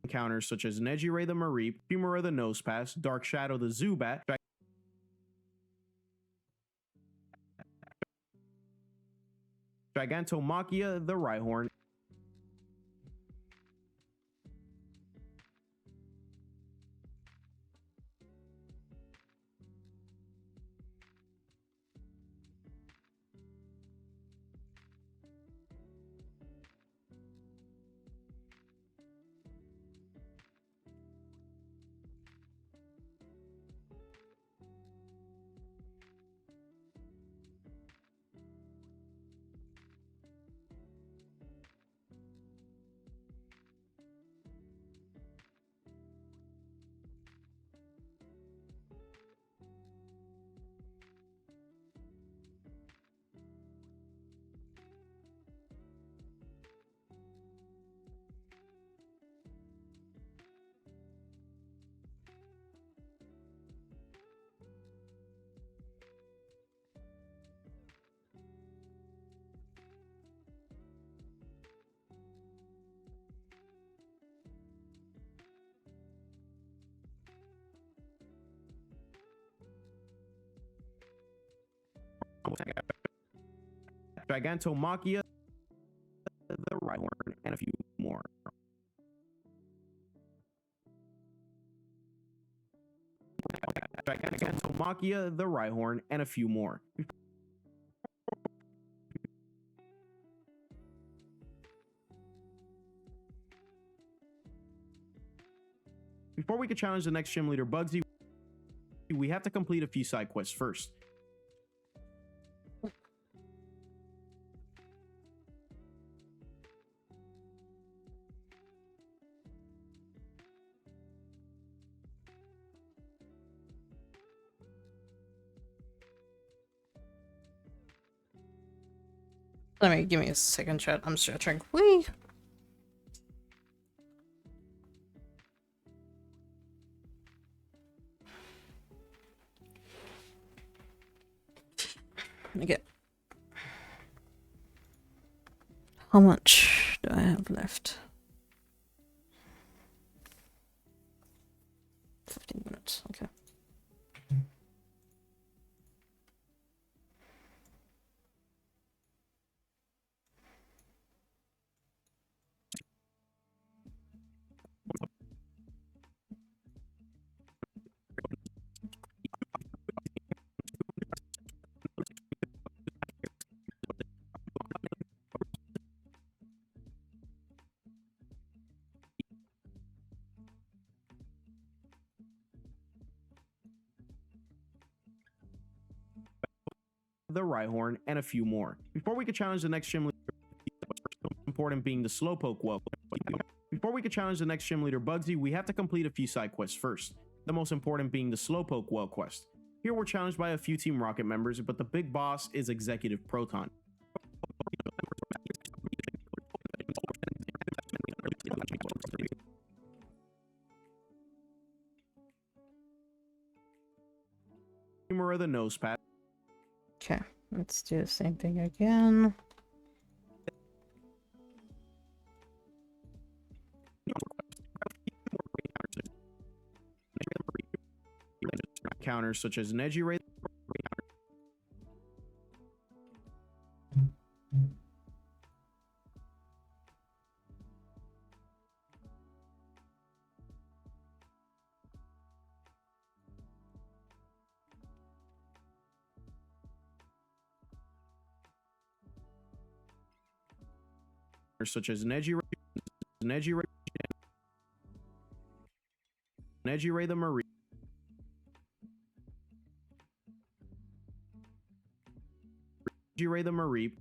Counters such as Nejiray the Mareep, Humora the Nosepass, Dark Shadow the Zubat, Gigantomachia the Rhyhorn. Gigantomachia the Rhyhorn, and a few more. Gigantomachia the Rhyhorn, and a few more. Before we can challenge the next gym leader, Bugsy, we have to complete a few side quests first. Give me a second, chat. I'm searching. Whee! Okay. How much do I have left? 15 minutes. Okay. the Rhyhorn, and a few more. Before we could challenge the next gym leader, important being the Slowpoke well. Before we could challenge the next gym leader Bugsy, we have to complete a few side quests first. The most important being the Slowpoke well quest. Here we're challenged by a few Team Rocket members, but the big boss is Executive Proton. Humor of the nose pad. Okay, let's do the same thing again. Counters such as Neji such as Neji Ray the Marie. Ray the Marie.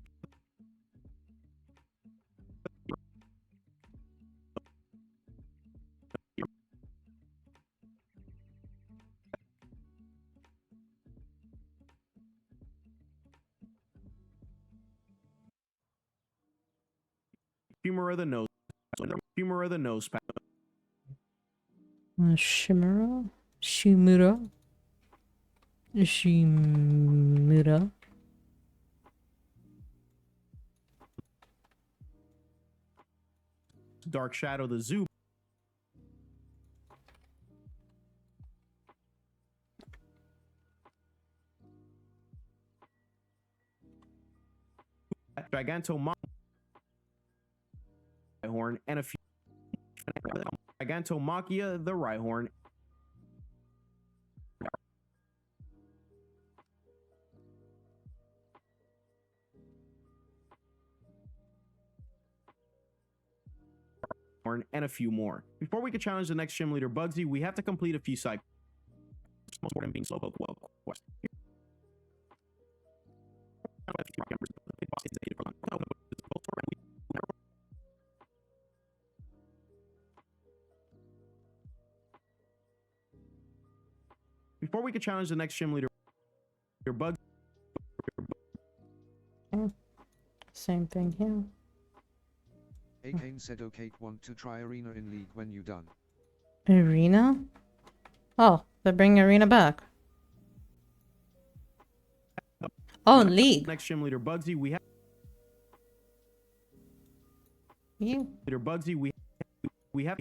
Humor of the nose. Humor of the nose pad. Shimura? Shimura? Shimura? Dark Shadow the Zoo. Gigantomachia Rhyhorn and a few Gigantomachia the Rhyhorn. And a few more. Before we could challenge the next gym leader Bugsy, we have to complete a few side quests. Most important being Slowpoke well quest. Before we could challenge the next gym leader Bugsy. Same thing here. Akane said okay, want to try Arena in League when you done. Arena? Oh, they bring Arena back. Oh, League. Next gym leader Bugsy, we have You. leader Bugsy, we have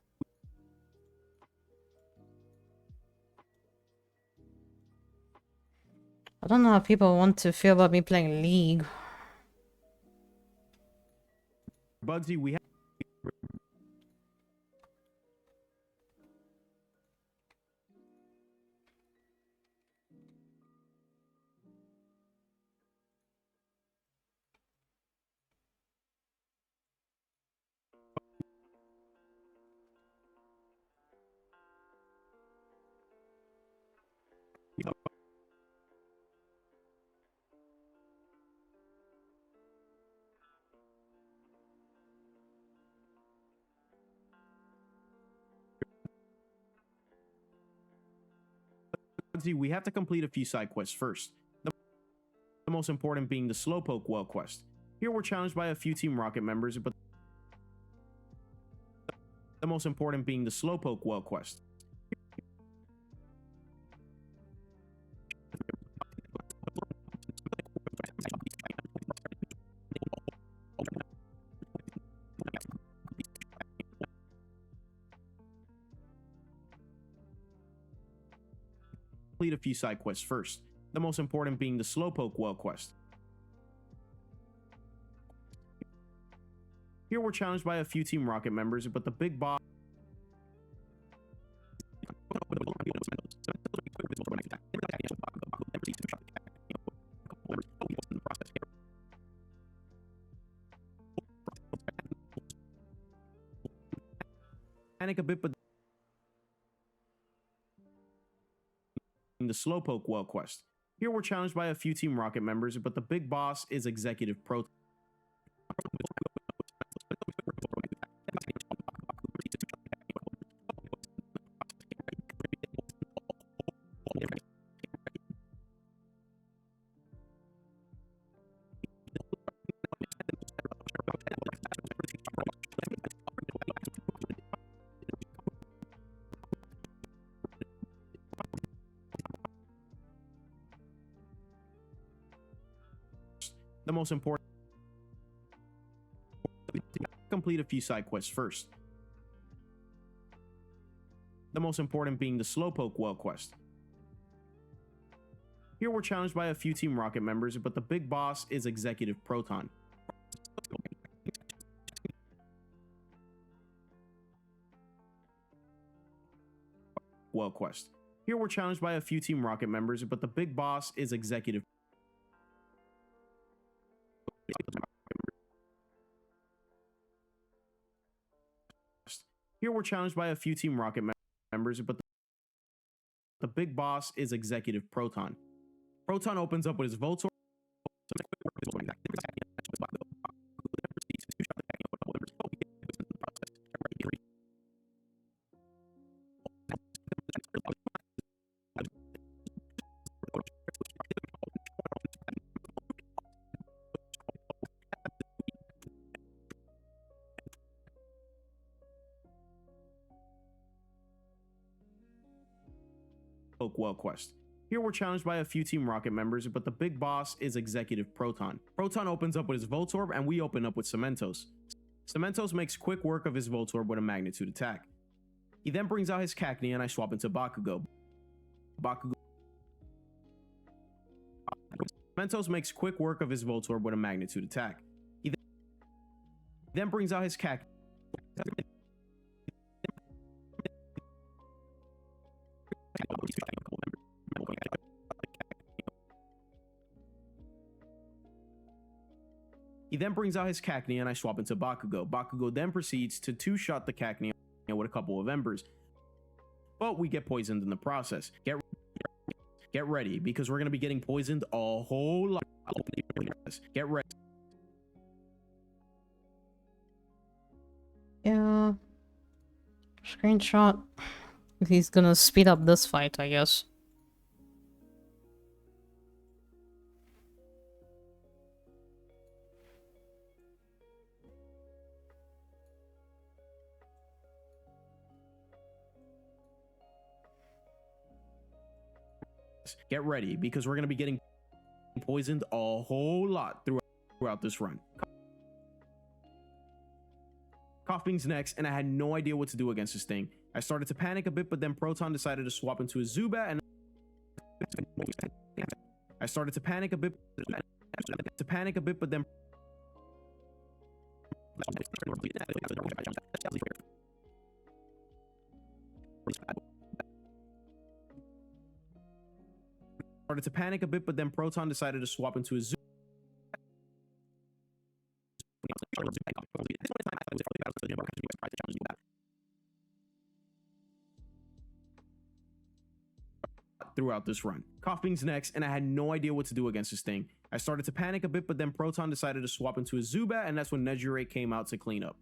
I don't know how people want to feel about me playing League. Bugsy, we have Bugsy, we have to complete a few side quests first. The most important being the Slowpoke well quest. Here we're challenged by a few Team Rocket members, but the most important being the Slowpoke well quest. Complete a few side quests first. The most important being the Slowpoke well quest. Here we're challenged by a few Team Rocket members, but the big boss panic a bit, but the Slowpoke well quest. Here we're challenged by a few Team Rocket members, but the big boss is Executive Pro. The most important, complete a few side quests first. The most important being the Slowpoke Well quest. Here we're challenged by a few Team Rocket members, but the big boss is Executive Proton. Well quest. Here we're challenged by a few Team Rocket members, but the big boss is Executive. Here we're challenged by a few Team Rocket members, but the big boss is Executive Proton. Proton opens up with his Voltorb. Well quest. Here we're challenged by a few Team Rocket members, but the big boss is Executive Proton. Proton opens up with his Voltorb, and we open up with Cementos. Cementos makes quick work of his Voltorb with a magnitude attack. He then brings out his Cacnea, and I swap into Bakugo. Cementos makes quick work of his Voltorb with a magnitude attack. He then brings out his Cacnea. He then brings out his Cacnea, and I swap into Bakugo. Bakugo then proceeds to two-shot the Cacnea with a couple of embers. But we get poisoned in the process. Get ready, because we're going to be getting poisoned a whole lot. Get ready. Yeah. Screenshot. He's gonna speed up this fight, I guess. Get ready, because we're going to be getting poisoned a whole lot throughout this run. Coughing's next, and I had no idea what to do against this thing. I started to panic a bit, but then Proton decided to swap into a Zubat, and I started to panic a bit, but then Proton decided to swap into a Zubat. Throughout this run. Coughing's next, and I had no idea what to do against this thing. I started to panic a bit, but then Proton decided to swap into a Zubat, and that's when Nejire came out to clean up.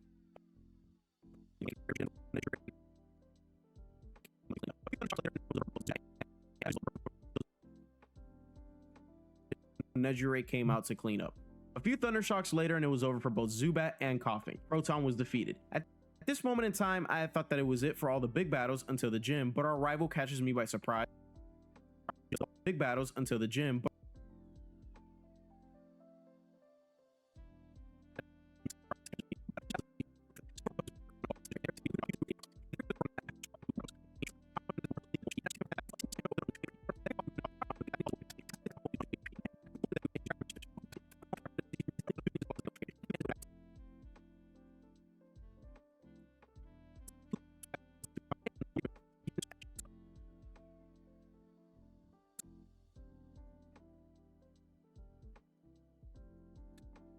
A few Thunder Shocks later, and it was over for both Zubat and Coughing. Proton was defeated. At this moment in time, I had thought that it was it for all the big battles until the gym, but our rival catches me by surprise.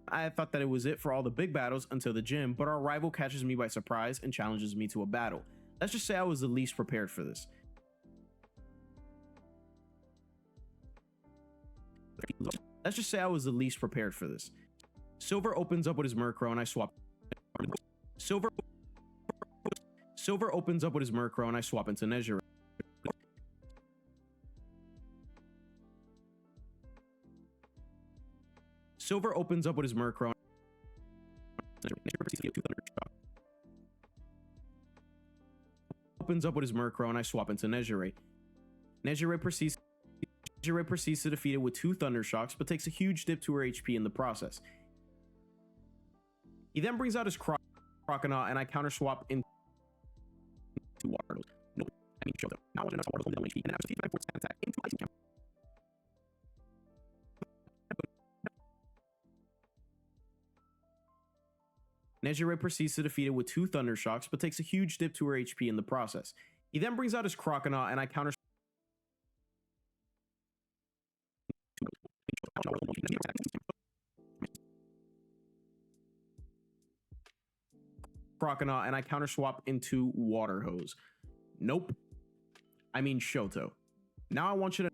I thought that it was it for all the big battles until the gym, but our rival catches me by surprise and challenges me to a battle. Let's just say I was the least prepared for this. Let's just say I was the least prepared for this. Silver opens up with his Murkrow and I swap. Silver opens up with his Murkrow and I swap into Nezure. Silver opens up with his Murkrow. Opens up with his Murkrow and I swap into Nezure. Nezure proceeds to defeat it with 2 Thunder Shocks, but takes a huge dip to her HP in the process. He then brings out his Croconaut and I counter swap into Water. Nope. I mean, show them. Now enough Water only HP and have 55 points attack into Ice Camp. Nezure proceeds to defeat it with 2 Thunder Shocks, but takes a huge dip to her HP in the process. He then brings out his Croconaut and I counter swap into Water Hose. Nope. I mean Shoto. Now I want you to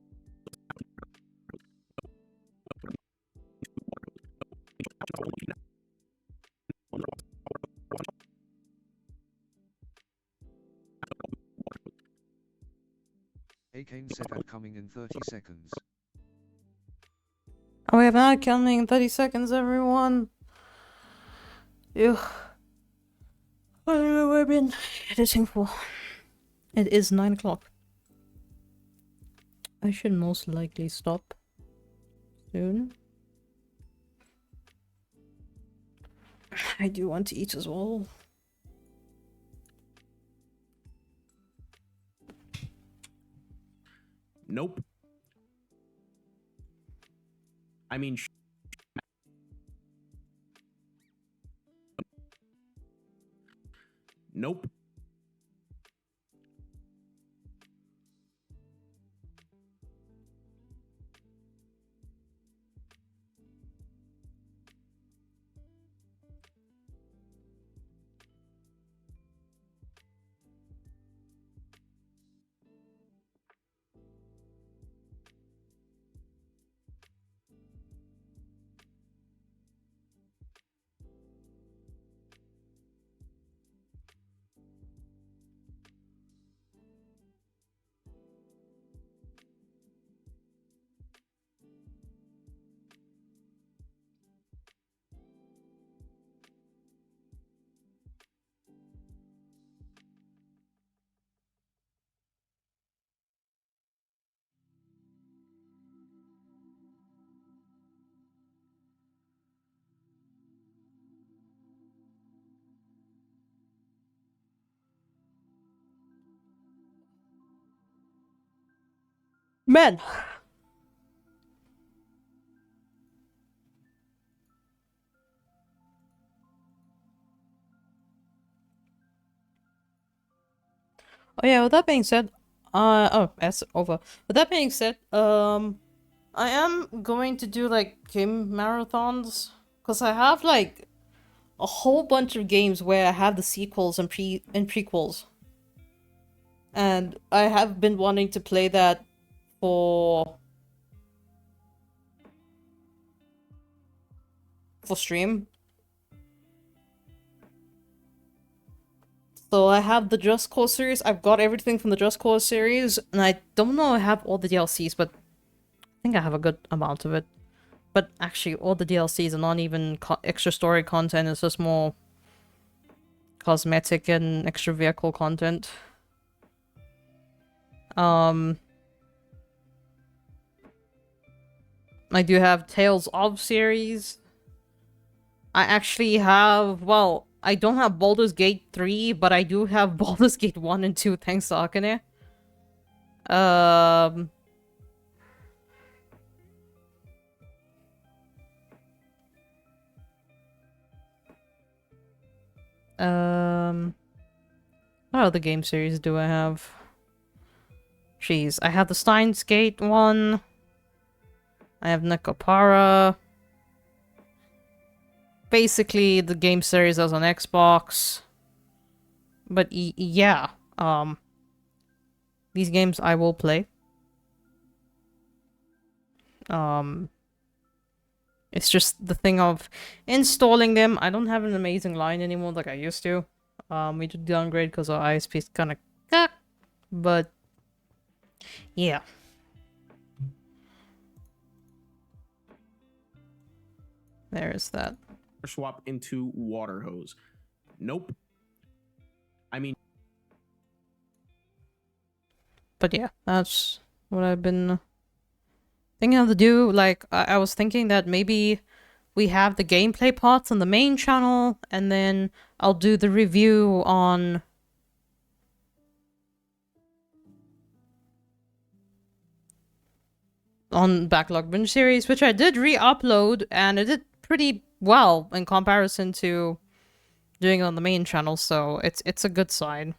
Akane said I'm coming in 30 seconds. Oh, we have not coming in 30 seconds, everyone. Ugh. I don't know where I've been editing for. It is 9 o'clock. I should most likely stop soon. I do want to eat as well. Nope. I mean nope. Men! Oh yeah, with that being said, oh, that's over. With that being said, I am going to do, like, game marathons, because I have, like, a whole bunch of games where I have the sequels and prequels. And I have been wanting to play that for stream. So I have the Just Cause series. I've got everything from the Just Cause series, and I don't know I have all the DLCs, but I think I have a good amount of it. But actually, all the DLCs are not even extra story content, it's just more cosmetic and extra vehicle content. I do have Tales of series. I actually have, well, I don't have Baldur's Gate 3, but I do have Baldur's Gate 1 and 2, thanks to Akane. What other game series do I have? Jeez, I have the Steins Gate one. I have Nekopara. Basically, the game series that was on Xbox. But yeah, these games I will play. It's just the thing of installing them. I don't have an amazing line anymore like I used to. We did downgrade because our ISP is kind of but yeah. There is that. Swap into water hose. Nope. I mean, But yeah, that's what I've been thinking of to do. Like, I was thinking that maybe we have the gameplay parts on the main channel, and then I'll do the review on Backlog Binge series, which I did re-upload, and it did pretty well in comparison to doing it on the main channel, so it's a good sign.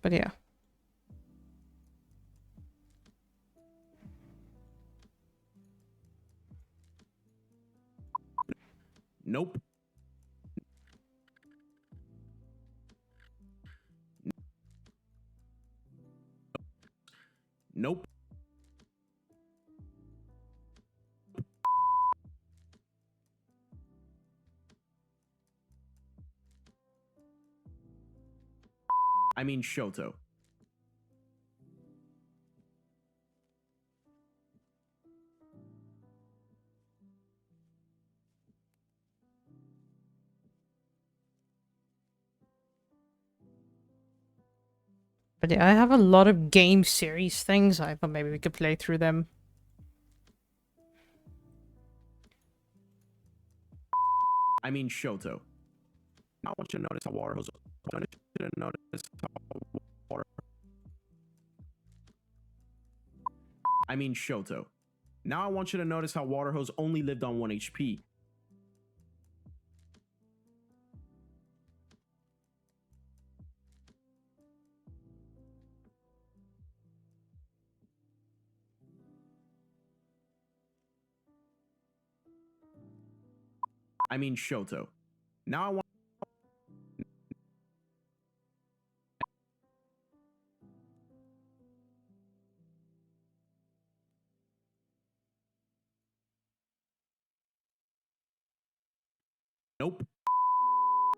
But yeah. nope. Nope. I mean, Shoto. But yeah, I have a lot of game series things. I thought maybe we could play through them. I mean, Shoto. I want you to notice how water hose. I want you to notice how water. I mean, Shoto. Now I want you to notice how water hose only lived on 1 HP. I mean, Shoto. Now I want. Nope.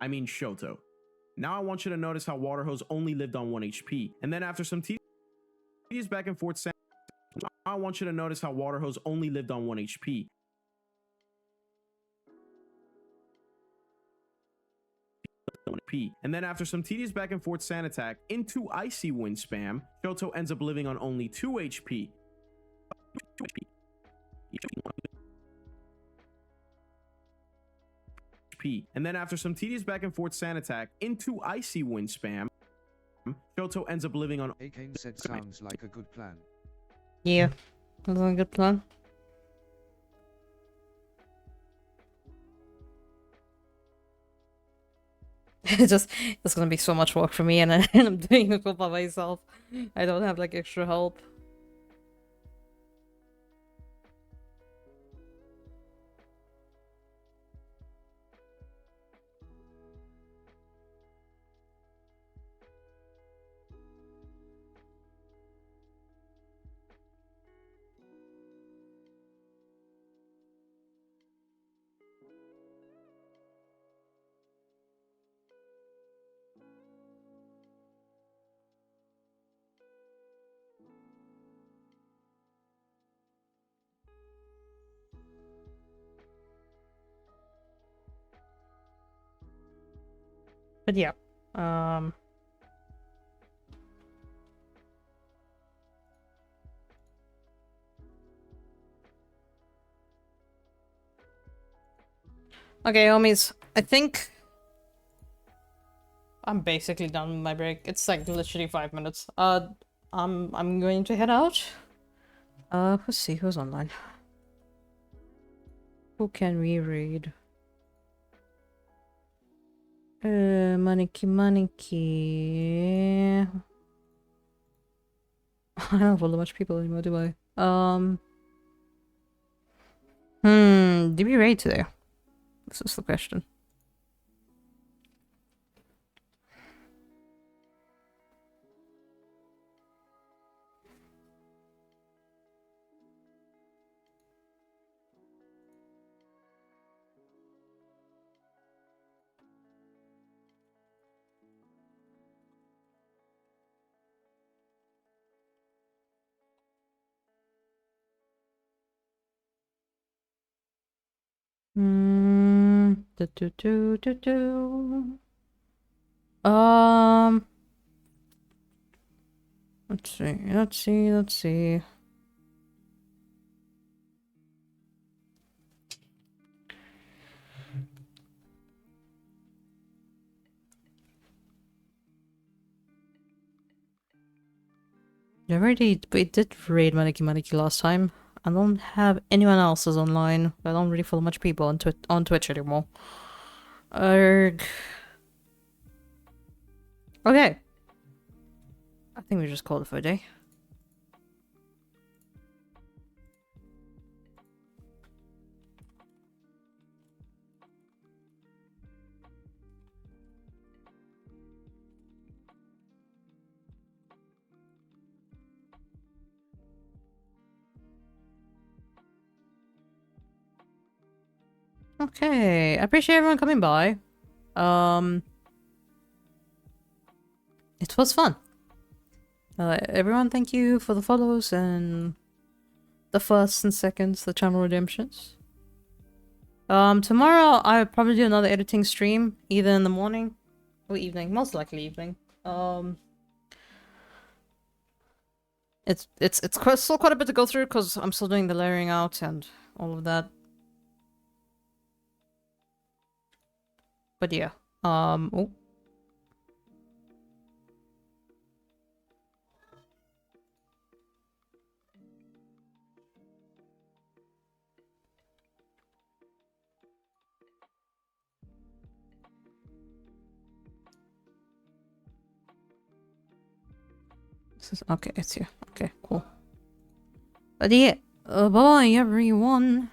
I mean, Shoto. Now I want you to notice how water hose only lived on 1 HP. And then after some tedious back and forth, I want you to notice how water hose only lived on 1 HP. And then after some tedious back and forth sand attack into icy wind spam, Shoto ends up living on only 2 HP. 2 HP. And then after some tedious back and forth sand attack into icy wind spam, Shoto ends up living on. Akane said sounds like a good plan. Yeah, that's a good plan. It's gonna be so much work for me, and I'm doing it all by myself. I don't have like extra help. But yeah, okay, homies. I think I'm basically done with my break. It's like literally 5 minutes. I'm going to head out. Let's see who's online. Who can we read? Maniki. I don't follow much people anymore, do I? Did we raid today? This is the question. Do, do, do, do, do. Let's see, let's see, let's see. We did raid Maniki Maniki last time. I don't have anyone else's online. I don't really follow much people on Twitch anymore. Arg. Okay. I think we just called it for a day. Okay, I appreciate everyone coming by. It was fun. Everyone, thank you for the follows and the firsts and seconds, the channel redemptions. Tomorrow I'll probably do another editing stream, either in the morning or evening, most likely evening. It's still quite a bit to go through because I'm still doing the layering out and all of that. But yeah, oh. This is, okay, it's here. Okay, cool. But yeah, bye everyone.